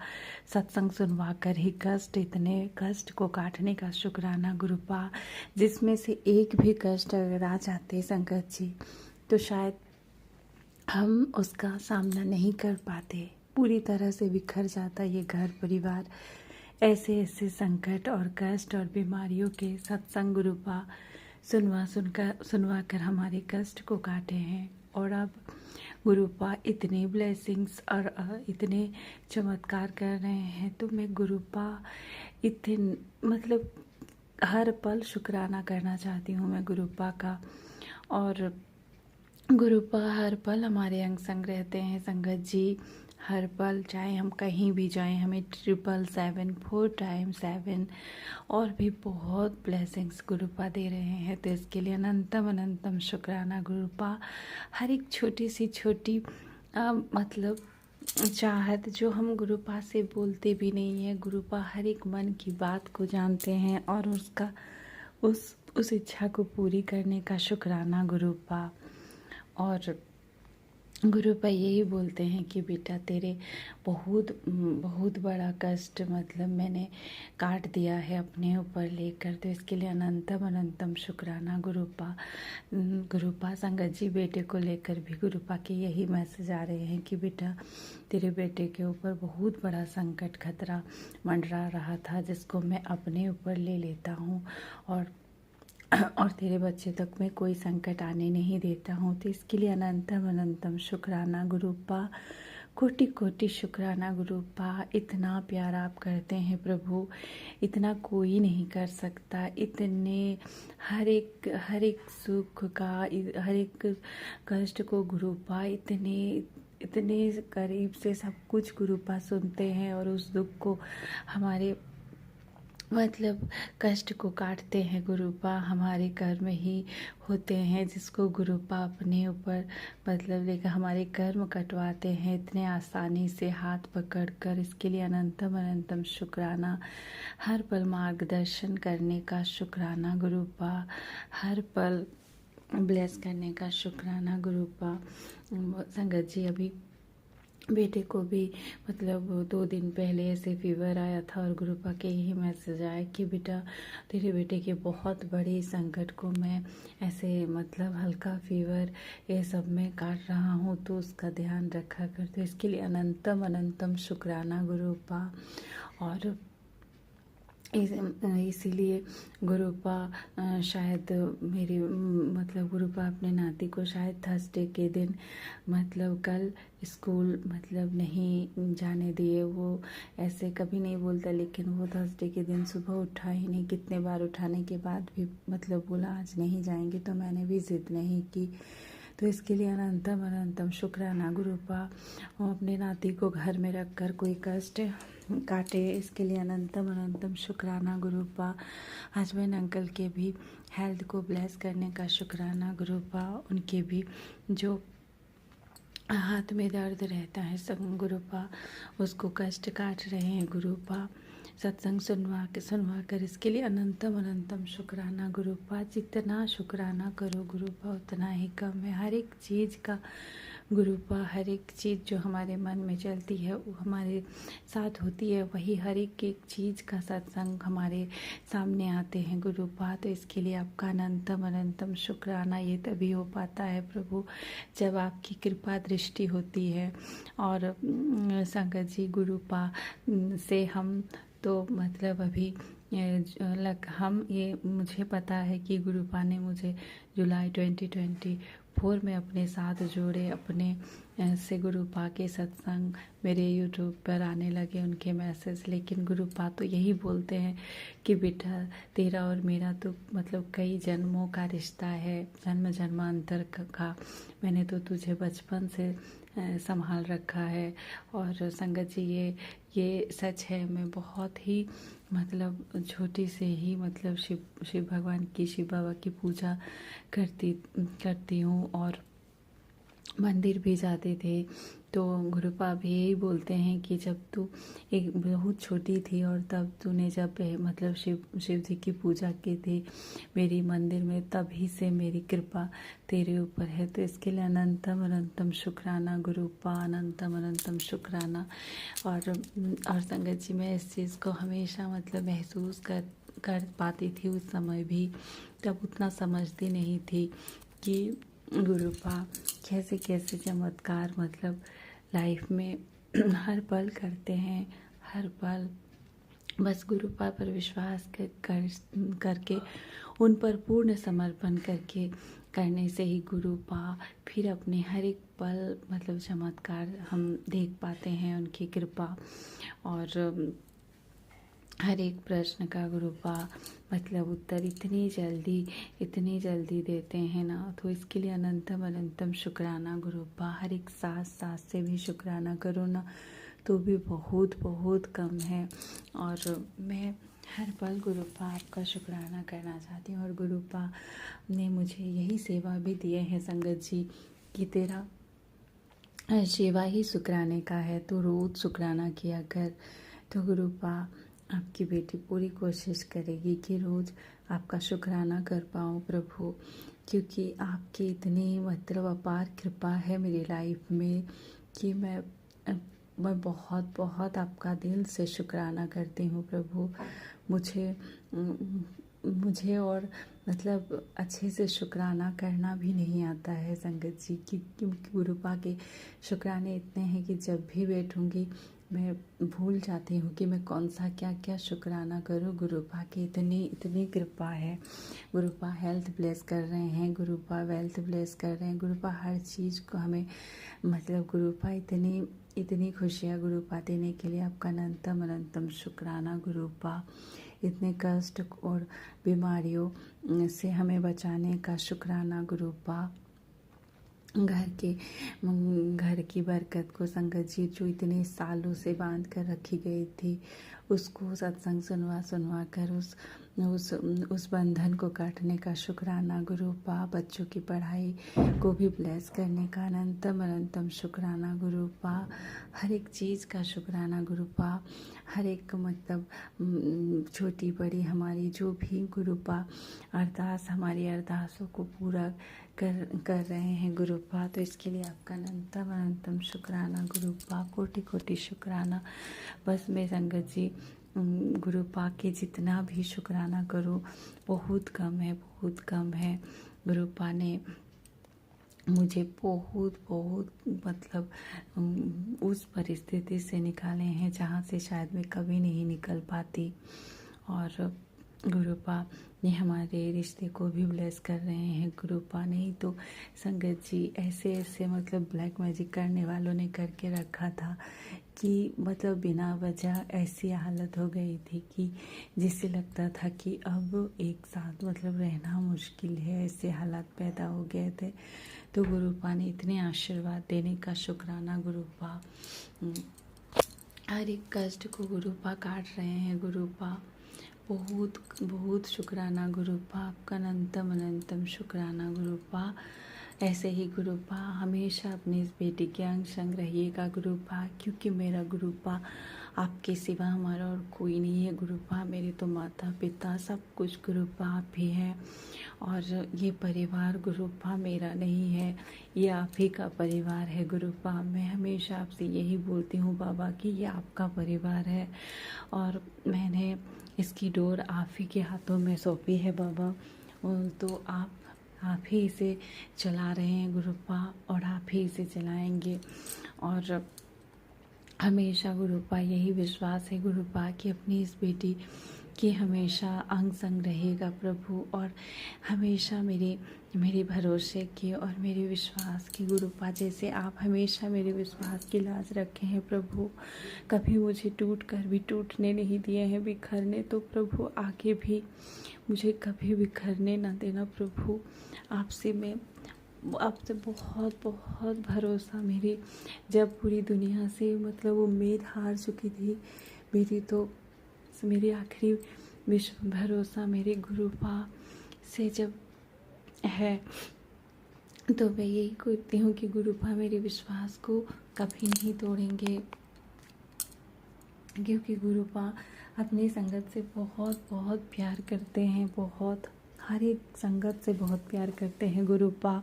सत्संग सुनवा कर ही इतने कष्ट को काटने का शुक्राना गुरु पा, जिसमें से एक भी कष्ट अगर आ जाते संकट जी तो शायद हम उसका सामना नहीं कर पाते, पूरी तरह से बिखर जाता ये घर परिवार। ऐसे संकट और कष्ट और बीमारियों के सत्संग गुरु पा सुनवा कर हमारे कष्ट को काटे हैं। और अब गुरु पा इतने ब्लेसिंग्स और इतने चमत्कार कर रहे हैं, तो मैं गुरु पा इतने मतलब हर पल शुक्राना करना चाहती हूँ मैं गुरु पा का। और गुरु पा हर पल हमारे अंग संग रहते हैं संगत जी, हर पल, चाहे हम कहीं भी जाएं, हमें 777 4 टाइम 7 और भी बहुत ब्लेसिंग्स गुरु पा दे रहे हैं। तो इसके लिए अनंतम शुक्राना गुरु पा। हर एक छोटी सी मतलब चाहत जो हम गुरु पा से बोलते भी नहीं है, गुरु पा हर एक मन की बात को जानते हैं और उसका उस इच्छा को पूरी करने का शुक्राना गुरु पा। और गुरु पा यही बोलते हैं कि बेटा तेरे बहुत बड़ा कष्ट मतलब मैंने काट दिया है अपने ऊपर लेकर, तो इसके लिए अनंतम शुक्राना गुरु पा। संगत जी बेटे को लेकर भी गुरु पा के यही मैसेज आ रहे हैं कि बेटा तेरे बेटे के ऊपर बहुत बड़ा संकट खतरा मंडरा रहा था, जिसको मैं अपने ऊपर ले लेता हूँ और तेरे बच्चे तक में कोई संकट आने नहीं देता हूँ। तो इसके लिए अनंतम शुक्राना गुरु पा, कोटि कोटि शुक्राना गुरु पा। इतना प्यार आप करते हैं प्रभु, इतना कोई नहीं कर सकता। इतने हर एक सुख का, हर एक कष्ट को गुरु पा इतने करीब से सब कुछ गुरु पा सुनते हैं और उस दुख को हमारे मतलब कष्ट को काटते हैं गुरुपा, हमारे कर्म ही होते हैं जिसको गुरुपा अपने ऊपर मतलब लेकर हमारे कर्म कटवाते हैं इतने आसानी से हाथ पकड़कर। इसके लिए अनंतम अनंतम शुक्राना। हर पल मार्गदर्शन करने का शुक्राना गुरुपा, हर पल ब्लेस करने का शुक्राना गुरुपा। संगत जी अभी बेटे को भी मतलब 2 दिन पहले ऐसे फीवर आया था और गुरुपा के यही मैसेज आया कि बेटा तेरे बेटे के बहुत बड़े संकट को मैं ऐसे मतलब हल्का फीवर ये सब में काट रहा हूँ, तो उसका ध्यान रखा कर। तो इसके लिए अनंतम अनंतम शुक्राना गुरुपा। और इसीलिए गुरुपा शायद मेरी मतलब गुरुपा अपने नाती को शायद थर्सडे के दिन मतलब कल स्कूल मतलब नहीं जाने दिए। वो ऐसे कभी नहीं बोलता, लेकिन वो थर्सडे के दिन सुबह उठा ही नहीं। कितने बार उठाने के बाद भी मतलब बोला आज नहीं जाएंगे, तो मैंने भी ज़िद नहीं की। तो इसके लिए अनंतम अनंतम शुक्राना गुरुपा। अपने नाती को घर में रख कर कोई कष्ट काटे, इसके लिए अनंतम अनंतम शुक्राना गुरुपा। हस्बैंड अंकल के भी हेल्थ को ब्लेस करने का शुक्राना गुरुपा। उनके भी जो हाथ में दर्द रहता है सब गुरुपा, उसको कष्ट काट रहे हैं गुरुपा। सत्संग सुनवा कर इसके लिए अनंतम अनंतम शुक्राना गुरुपा। जितना शुक्राना करो गुरुपा उतना ही कम है। हर एक चीज़ का गुरुपा, हर एक चीज़ जो हमारे मन में चलती है वो हमारे साथ होती है, वही हर एक चीज़ का सत्संग हमारे सामने आते हैं गुरुपा। तो इसके लिए आपका अनंतम अनंतम शुक्राना। ये तभी हो पाता है प्रभु जब आपकी कृपा दृष्टि होती है। और संगत जी गुरुपा से हम तो मतलब अभी हम ये मुझे पता है कि गुरुपा ने मुझे जुलाई 2024 में अपने साथ जोड़े। अपने से गुरुपा के सत्संग मेरे यूट्यूब पर आने लगे उनके मैसेज। लेकिन गुरुपा तो यही बोलते हैं कि बेटा तेरा और मेरा तो मतलब कई जन्मों का रिश्ता है, जन्म जन्मांतर का। मैंने तो तुझे बचपन से संभाल रखा है। और संगत जी ये सच है। मैं बहुत ही मतलब छोटी से ही मतलब शिव भगवान की, शिव बाबा की पूजा करती हूँ और मंदिर भी जाते थे। तो गुरुपा भी यही बोलते हैं कि जब तू एक बहुत छोटी थी और तब तूने जब मतलब शिव जी की पूजा की थी मेरी मंदिर में, तभी से मेरी कृपा तेरे ऊपर है। तो इसके लिए अनंतम अनंतम शुक्राना गुरुपा, अनंतम अनंतम शुक्राना। और संगत जी मैं इस चीज़ को हमेशा मतलब महसूस कर पाती थी उस समय भी, तब उतना समझती नहीं थी कि गुरुपा कैसे कैसे चमत्कार मतलब लाइफ में हर पल करते हैं। हर पल बस गुरुपा पर विश्वास करके उन पर पूर्ण समर्पण करने से ही गुरुपा फिर अपने हर एक पल मतलब चमत्कार हम देख पाते हैं, उनकी कृपा। और हर एक प्रश्न का गुरुपा मतलब उत्तर इतनी जल्दी देते हैं ना। तो इसके लिए अनंतम अनंतम शुक्राना गुरुपा। हर एक सांस से भी शुक्राना करो ना तो भी बहुत बहुत कम है। और मैं हर पल गुरुपा आपका शुक्राना करना चाहती हूँ। और गुरुपा ने मुझे यही सेवा भी दिए हैं संगत जी कि तेरा सेवा ही शुक्राने का है, तो रोज़ शुक्राना किया कर। तो गुरुपा आपकी बेटी पूरी कोशिश करेगी कि रोज़ आपका शुक्राना कर पाऊँ प्रभु, क्योंकि आपकी इतनी मतलब अपार कृपा है मेरी लाइफ में कि मैं बहुत बहुत आपका दिल से शुक्राना करती हूँ प्रभु। मुझे और मतलब अच्छे से शुक्राना करना भी नहीं आता है संगत जी, क्योंकि गुरुपा के शुक्राने इतने हैं कि जब भी बैठूँगी मैं भूल जाती हूँ कि मैं कौन सा क्या शुक्राना करूँ। गुरुपा की इतनी कृपा है। गुरुपा हेल्थ ब्लेस कर रहे हैं, गुरुपा वेल्थ ब्लेस कर रहे हैं, गुरुपा हर चीज़ को हमें मतलब गुरुपा इतनी खुशियाँ गुरुपा देने के लिए आपका अनंतम अनंतम शुक्राना गुरुपा। इतने कष्ट और बीमारियों से हमें बचाने का शुक्राना गुरुपा। घर की बरकत को संगत जी जो इतने सालों से बांध कर रखी गई थी उसको सत्संग सुनवा सुनवा कर उस बंधन को काटने का शुक्राना गुरुपा, बच्चों की पढ़ाई को भी ब्लेस करने का अनंतम अनंतम शुक्राना गुरुपा, हर एक चीज़ का शुक्राना गुरुपा, हर एक मतलब छोटी बड़ी हमारी जो भी गुरुपा अरदास, हमारी अरदासों को पूरा कर रहे हैं गुरुपा, तो इसके लिए आपका अनंतम अनंतम शुक्राना गुरुपा, कोटि कोटि शुक्राना। बस मैं संगत जी गुरुपा के जितना भी शुक्राना करूं बहुत कम है, बहुत कम है। गुरुपा ने मुझे बहुत बहुत मतलब उस परिस्थिति से निकाले हैं जहाँ से शायद मैं कभी नहीं निकल पाती, और गुरुपा ने हमारे रिश्ते को भी ब्लेस कर रहे हैं। गुरुपा नहीं तो संगत जी ऐसे ऐसे मतलब ब्लैक मैजिक करने वालों ने करके रखा था कि मतलब बिना वजह ऐसी हालत हो गई थी कि जिससे लगता था कि अब एक साथ मतलब रहना मुश्किल है, ऐसे हालात पैदा हो गए थे। तो गुरुपा ने इतने आशीर्वाद देने का शुक्राना गुरुपा, हर एक कष्ट को गुरुपा काट रहे हैं गुरुपा, बहुत बहुत शुक्राना गुरुपा, आपका अनंतम अनंतम शुक्राना गुरुपा। ऐसे ही गुरुपा हमेशा अपनी इस बेटी के अंग संग रहिएगा गुरुपा, क्योंकि मेरा गुरुपा आपके सिवा हमारा और कोई नहीं है गुरुपा। मेरे तो माता पिता सब कुछ गुरुपा आप ही हैं, और ये परिवार गुरुपा मेरा नहीं है, ये आप ही का परिवार है गुरुपा। मैं हमेशा आपसे यही बोलती हूँ बाबा कि ये आपका परिवार है, और मैंने इसकी डोर आप ही के हाथों में सौंपी है बाबा। तो आप ही इसे चला रहे हैं गुरुपा, और आप ही इसे चलाएंगे। और हमेशा गुरुपा यही विश्वास है गुरुपा कि अपनी इस बेटी की हमेशा अंग संग रहेगा प्रभु, और हमेशा मेरे भरोसे की और मेरे विश्वास की गुरुपा, जैसे आप हमेशा मेरे विश्वास की लाज रखे हैं प्रभु। कभी मुझे टूट कर भी टूटने नहीं दिए हैं, बिखरने, तो प्रभु आगे भी मुझे कभी बिखरने ना देना प्रभु। आपसे बहुत बहुत भरोसा, मेरी जब पूरी दुनिया से मतलब उम्मीद हार चुकी थी मेरी आखिरी भरोसा मेरे गुरुपा से जब है, तो मैं यही कहती हूँ कि गुरुपा मेरे विश्वास को कभी नहीं तोड़ेंगे, क्योंकि गुरुपा अपनी संगत से बहुत बहुत प्यार करते हैं, बहुत हर एक संगत से बहुत प्यार करते हैं गुरुपा।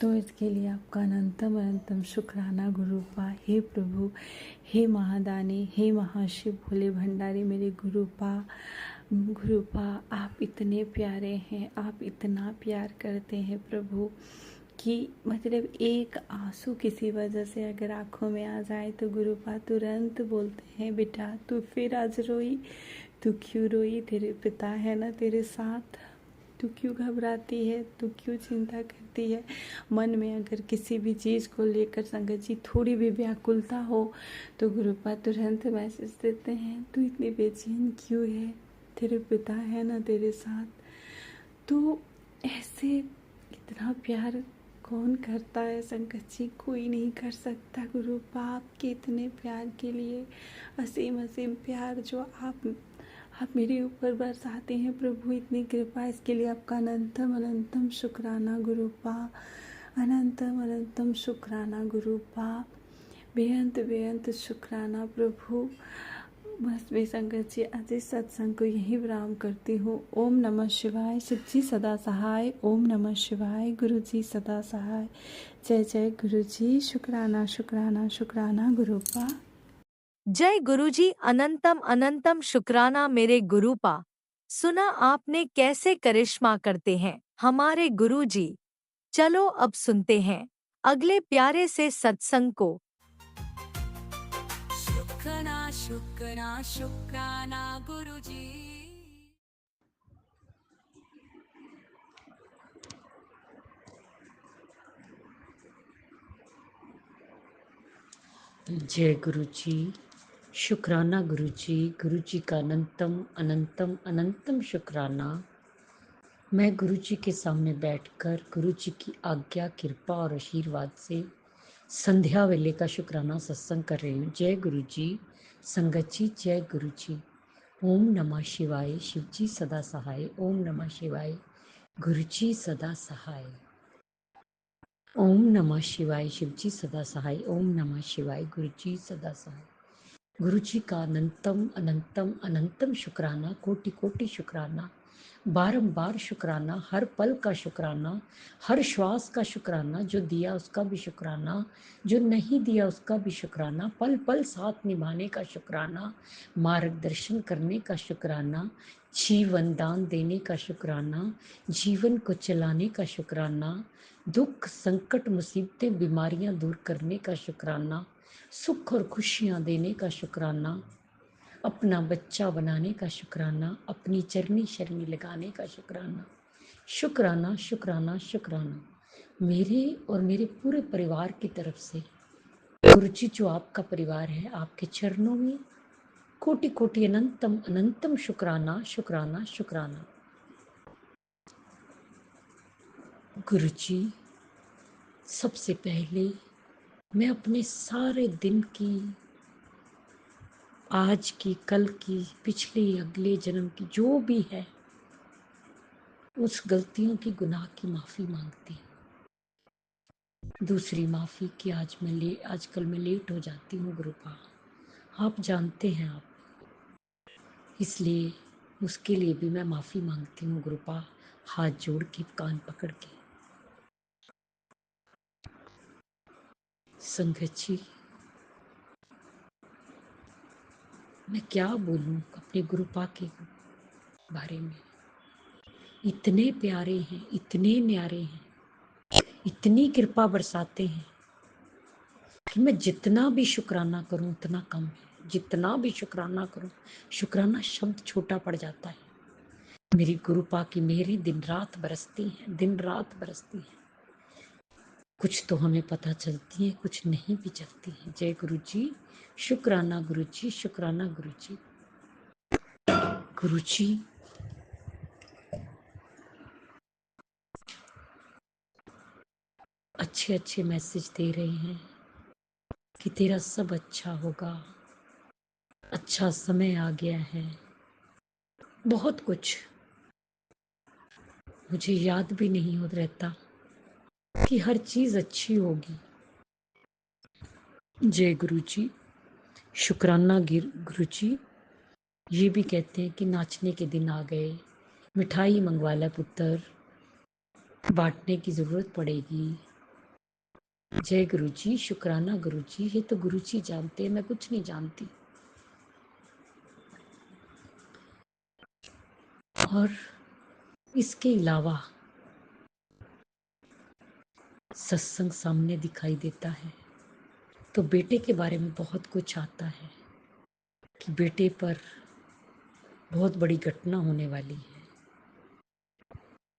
तो इसके लिए आपका अनंतम अनंतम शुक्राना गुरुपा। हे प्रभु, हे महादानी, हे महाशिव भोले भंडारी मेरे गुरुपा। आप इतने प्यारे हैं, आप इतना प्यार करते हैं प्रभु कि मतलब एक आंसू किसी वजह से अगर आँखों में आ जाए तो गुरुपा तुरंत बोलते हैं, बेटा तू फिर आज रोई, तू क्यों रोई, तेरे पिता है ना तेरे साथ, तू क्यों घबराती है, तू क्यों चिंता करती है। मन में अगर किसी भी चीज़ को लेकर संगत जी थोड़ी भी व्याकुलता हो तो गुरुपा तुरंत मैसेज देते हैं, तू इतनी बेचैन क्यों है, तेरे पिता है ना तेरे साथ। तो ऐसे इतना प्यार कौन करता है संगत जी, कोई नहीं कर सकता गुरुपा। आपके इतने प्यार के लिए असीम असीम प्यार जो आप मेरे ऊपर बरसाते हैं प्रभु, इतनी कृपा, इसके लिए आपका अनंतम अनंतम शुक्राना गुरुपा, अनंतम अनंतम शुक्राना गुरुपा, बेअंत बेअंत शुक्राना प्रभु। बस वे संगत जी आज इस सत्संग को यही विराम करती हूँ। ओम नमः शिवाय, शिव जी सदा सहाय। ओम नमः शिवाय, गुरु जी सदा सहाय। जय जय गुरु जी, शुक्राना शुक्राना शुक्राना गुरुपा। जय गुरुजी, अनंतम अनंतम शुक्राना मेरे गुरुपा। सुना आपने कैसे करिश्मा करते हैं हमारे गुरुजी। चलो अब सुनते हैं अगले प्यारे से सत्संग को। शुक्राना शुक्राना शुक्राना गुरुजी। जय गुरु जी, शुक्राना गुरु जी का अनंतम अनंतम अनंतम शुक्राना। मैं गुरु जी के सामने बैठकर गुरु जी की आज्ञा, कृपा और आशीर्वाद से संध्या वेले का शुक्राना सत्संग कर रही हूँ। जय गुरु जी, संगत जी जय गुरु जी। ओम नमः शिवाय, शिवजी सदा सहाय। ओम नमः शिवाय, गुरुजी सदा सहाय। ओम नमः शिवाय, शिवजी सदा सहाय। ओम नमः शिवाय, गुरुजी सदा सहाय। गुरुजी का अनंतम अनंतम अनंतम शुक्राना, कोटि कोटि शुक्राना, बारंबार शुक्राना, हर पल का शुक्राना, हर श्वास का शुक्राना, जो दिया उसका भी शुक्राना, जो नहीं दिया उसका भी शुक्राना, पल पल साथ निभाने का शुक्राना, मार्गदर्शन करने का शुक्राना, जीवन दान देने का शुक्राना, जीवन को चलाने का शुक्राना, दुख संकट मुसीबतें बीमारियां दूर करने का शुक्राना, सुख और खुशियां देने का शुक्राना, अपना बच्चा बनाने का शुक्राना, अपनी चरनी शरनी लगाने का शुक्राना, शुक्राना शुक्राना शुक्राना। मेरे और मेरे पूरे परिवार की तरफ से गुरुजी जो आपका परिवार है, आपके चरणों में कोटि कोटि अनंतम अनंतम शुक्राना शुक्राना शुक्राना। गुरुजी, सबसे पहले मैं अपने सारे दिन की, आज की, कल की, पिछले अगले जन्म की जो भी है, उस गलतियों की, गुनाह की माफ़ी मांगती हूँ। दूसरी माफ़ी कि आजकल मैं लेट हो जाती हूँ गुरुपा, आप जानते हैं आप, इसलिए उसके लिए भी मैं माफ़ी मांगती हूँ गुरुपा, हाथ जोड़ के, कान पकड़ के। संगत जी, मैं क्या बोलूँ अपने गुरुपा के बारे में। इतने प्यारे हैं, इतने न्यारे हैं, इतनी कृपा बरसाते हैं कि मैं जितना भी शुक्राना करूं उतना कम है। जितना भी शुक्राना करूं, शुक्राना शब्द छोटा पड़ जाता है। मेरी गुरुपा की मेरी दिन रात बरसती हैं, दिन रात बरसती हैं। कुछ तो हमें पता चलती है, कुछ नहीं भी चलती है। जय गुरु जी, शुक्राना गुरु जी, शुक्राना गुरु जी। गुरु जी, अच्छे अच्छे मैसेज दे रहे हैं कि तेरा सब अच्छा होगा, अच्छा समय आ गया है। बहुत कुछ मुझे याद भी नहीं हो रहता कि हर चीज अच्छी होगी। जय गुरु जी, शुक्राना गुरु जी। ये भी कहते हैं कि नाचने के दिन आ गए, मिठाई मंगवा ला पुत्र, बांटने की जरूरत पड़ेगी। जय गुरु जी, शुक्राना गुरु जी। ये तो गुरु जी जानते हैं, मैं कुछ नहीं जानती। और इसके अलावा सत्संग सामने दिखाई देता है तो बेटे के बारे में बहुत कुछ आता है कि बेटे पर बहुत बड़ी घटना होने वाली है।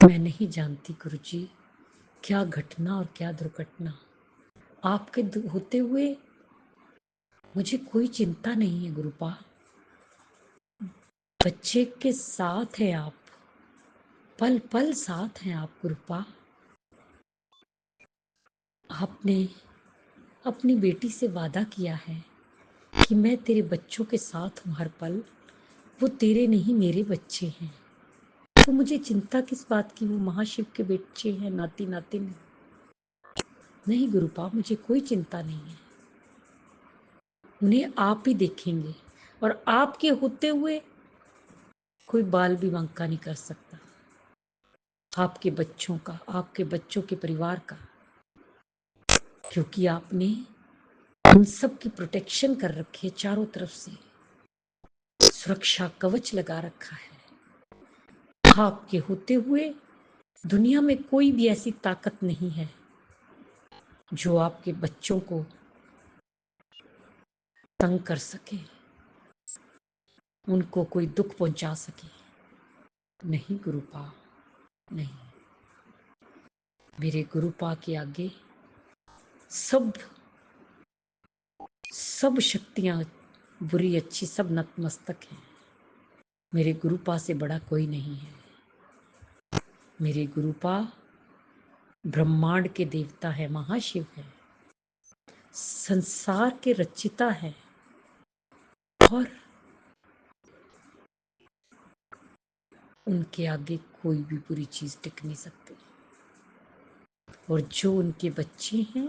मैं नहीं जानती गुरुजी क्या घटना और क्या दुर्घटना। आपके होते हुए मुझे कोई चिंता नहीं है गुरुपा। बच्चे के साथ है आप, पल पल साथ हैं आप गुरुपा। आपने अपनी बेटी से वादा किया है कि मैं तेरे बच्चों के साथ हूँ हर पल। वो तेरे नहीं मेरे बच्चे हैं, तो मुझे चिंता किस बात की। वो महाशिव के बच्चे हैं, नाती नातिन। नहीं गुरुपा, मुझे कोई चिंता नहीं है। उन्हें आप ही देखेंगे और आपके होते हुए कोई बाल भी वांका नहीं कर सकता। आपके बच्चों का, आपके बच्चों के परिवार का, क्योंकि आपने उन सब की प्रोटेक्शन कर रखी है। चारों तरफ से सुरक्षा कवच लगा रखा है। आपके होते हुए दुनिया में कोई भी ऐसी ताकत नहीं है जो आपके बच्चों को तंग कर सके, उनको कोई दुख पहुंचा सके। नहीं गुरुपा, नहीं। मेरे गुरुपा के आगे सब शक्तियां, बुरी अच्छी, सब नतमस्तक हैं। मेरे गुरुपा से बड़ा कोई नहीं है। मेरे गुरुपा ब्रह्मांड के देवता है, महाशिव है, संसार के रचिता है और उनके आगे कोई भी बुरी चीज़ टिक नहीं सकती। और जो उनके बच्चे हैं,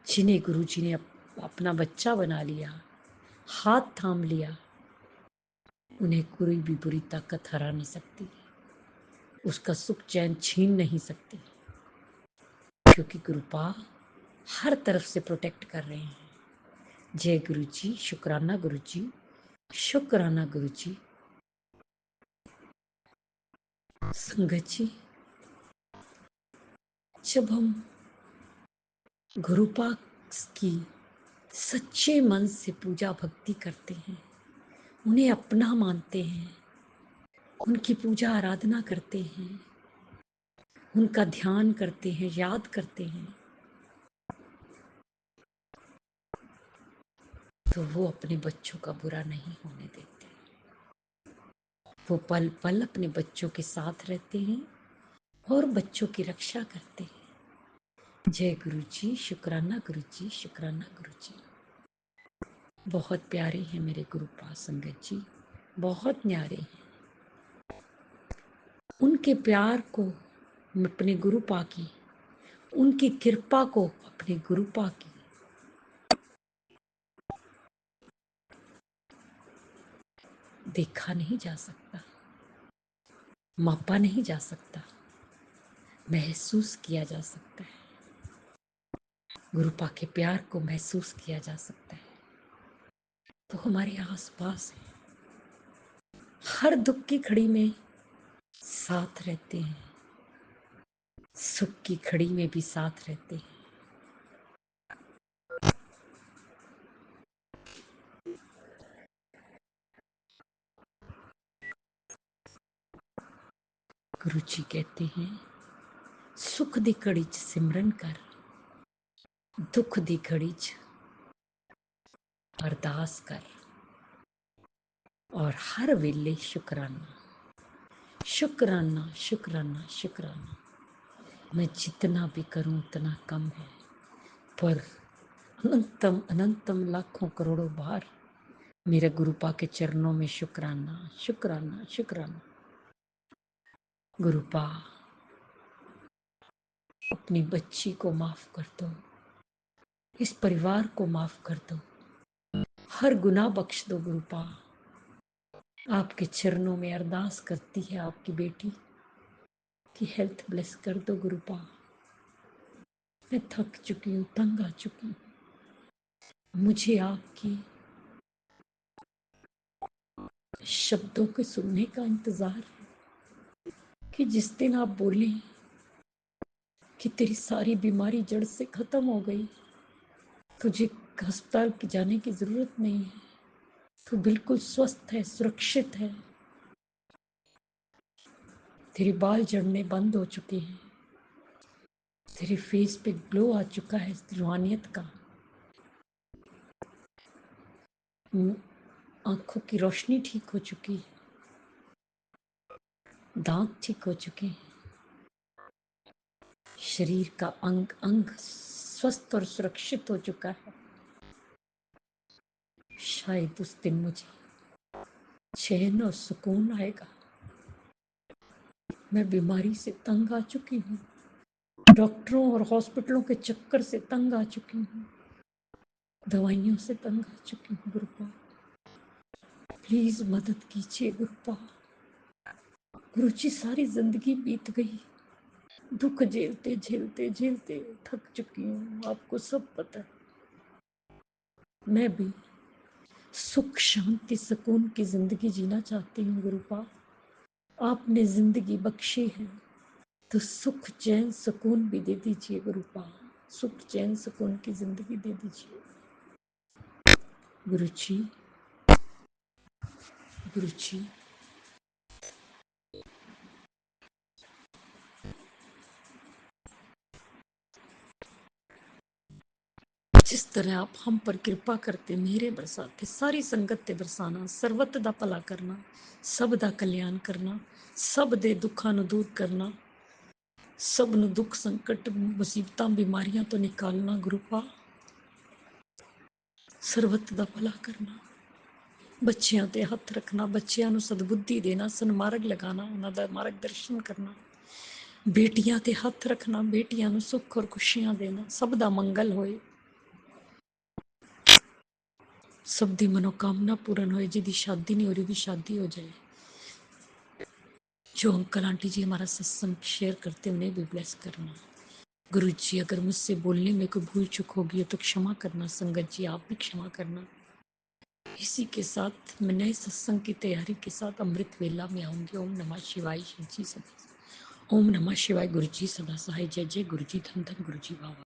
जिन्हें गुरुजी ने अपना बच्चा बना लिया, हाथ थाम लिया, उन्हें कोई भी बुरी ताकत हरा नहीं सकती, उसका सुख चैन छीन नहीं सकती, क्योंकि गुरुपा हर तरफ से प्रोटेक्ट कर रहे हैं। जय गुरुजी, शुक्राना गुरुजी, शुक्राना गुरुजी। संगत जी, जब हम गुरुपा की सच्चे मन से पूजा भक्ति करते हैं, उन्हें अपना मानते हैं, उनकी पूजा आराधना करते हैं, उनका ध्यान करते हैं, याद करते हैं, तो वो अपने बच्चों का बुरा नहीं होने देते। वो पल पल अपने बच्चों के साथ रहते हैं और बच्चों की रक्षा करते हैं। जय गुरुजी, शुक्राना गुरुजी, शुक्राना गुरुजी। बहुत प्यारे हैं मेरे गुरुपा संगत जी, बहुत न्यारे हैं। उनके प्यार को अपने गुरुपा की, उनकी कृपा को अपने गुरुपा की देखा नहीं जा सकता, मापा नहीं जा सकता, महसूस किया जा सकता है। गुरुपा के प्यार को महसूस किया जा सकता है तो हमारे आसपास है, हर दुख की घड़ी में साथ रहते हैं, सुख की घड़ी में भी साथ रहते हैं। गुरुजी कहते हैं, सुख दी घड़ी च सिमरन कर, दुख दी घड़ी च अरदास कर, और हर वेले शुक्राना, शुक्राना, शुक्राना, शुक्राना। मैं जितना भी करूं उतना कम है, पर अनंतम अनंतम लाखों करोड़ों बार मेरे गुरुपा के चरणों में शुक्राना, शुक्राना, शुक्राना। गुरुपा, अपनी बच्ची को माफ कर दो, इस परिवार को माफ कर दो, हर गुनाह बख्श दो गुरुपा। आपके चरणों में अरदास करती है आपकी बेटी की हेल्थ ब्लेस कर दो गुरुपा। मैं थक चुकी हूँ, तंग आ चुकी हूँ, मुझे आपकी शब्दों के सुनने का इंतजार है कि जिस दिन आप बोले कि तेरी सारी बीमारी जड़ से खत्म हो गई, तुझे अस्पताल की जाने की जरूरत नहीं है, तू बिल्कुल स्वस्थ है, सुरक्षित है, तेरे बाल झड़ने बंद हो चुके हैं, तेरे फेस पे ग्लो आ चुका है रूहानियत का, आंखों की रोशनी ठीक हो चुकी है, दांत ठीक हो चुके हैं, शरीर का अंग अंग स्वस्थ और सुरक्षित हो चुका है। शायद उस दिन मुझे चैन और सुकून आएगा। मैं बीमारी से तंग आ चुकी हूँ, डॉक्टरों और हॉस्पिटलों के चक्कर से तंग आ चुकी हूँ, दवाइयों से तंग आ चुकी हूँ। गुरुपा प्लीज मदद कीजिए गुरुपा। गुरुजी सारी जिंदगी बीत गई, दुख झेलते झेलते झेलते थक चुकी हूँ, आपको सब पता है। मैं भी सुख शांति सुकून की जिंदगी जीना चाहती हूँ गुरुपा। आपने जिंदगी बख्शी है तो सुख चैन सुकून भी दे दीजिए गुरुपा, सुख चैन सुकून की जिंदगी दे दीजिए गुरुजी। गुरुजी, जिस तरह आप हम पर कृपा करते, मेरे बरसाते, सारी संगत ते बरसाना, सर्वत दा भला करना, सब दा कल्याण करना, सब दे दुखां नूं दूर करना, सब नूं दुख संकट मुसीबतां बीमारियां तो निकालना गुरुपा, सर्वत दा भला करना। ਬੱਚਿਆਂ ਤੇ ਹੱਥ ਰੱਖਣਾ, ਬੱਚਿਆਂ ਨੂੰ ਸਦਬੁੱਧੀ ਦੇਣਾ, ਸਨਮਾਰਗ ਲਗਾਉਣਾ, ਉਹਨਾਂ ਦਾ ਮਾਰਗਦਰਸ਼ਨ ਕਰਨਾ, ਬੇਟੀਆਂ ਤੇ ਹੱਥ ਰੱਖਣਾ, ਬੇਟੀਆਂ ਨੂੰ ਸੁੱਖ ਔਰ ਖੁਸ਼ੀਆਂ ਦੇਣਾ, ਸਭ ਦਾ ਮੰਗਲ ਹੋਏ, ਸਭ ਦੀ ਮਨੋਕਾਮਨਾ पूर्ण होए, जिसकी शादी नहीं हो रही उसकी शादी हो जाए। जो अंकल आंटी जी हमारा सत्संग शेयर करते हैं उन्हें भी ब्लेस करना। गुरु जी अगर मुझसे बोलने में कोई भूल चूक होगी तो क्षमा करना, संगत जी आप भी क्षमा करना। इसी के साथ मैं नए सत्संग की तैयारी के साथ अमृत वेला में आऊंगी। ओम नमः शिवाय शिव जी सदा, ओम नमः शिवाय गुरु जी सदा सहाय, जय जय गुरु जी, धन धन गुरु जी बाबा।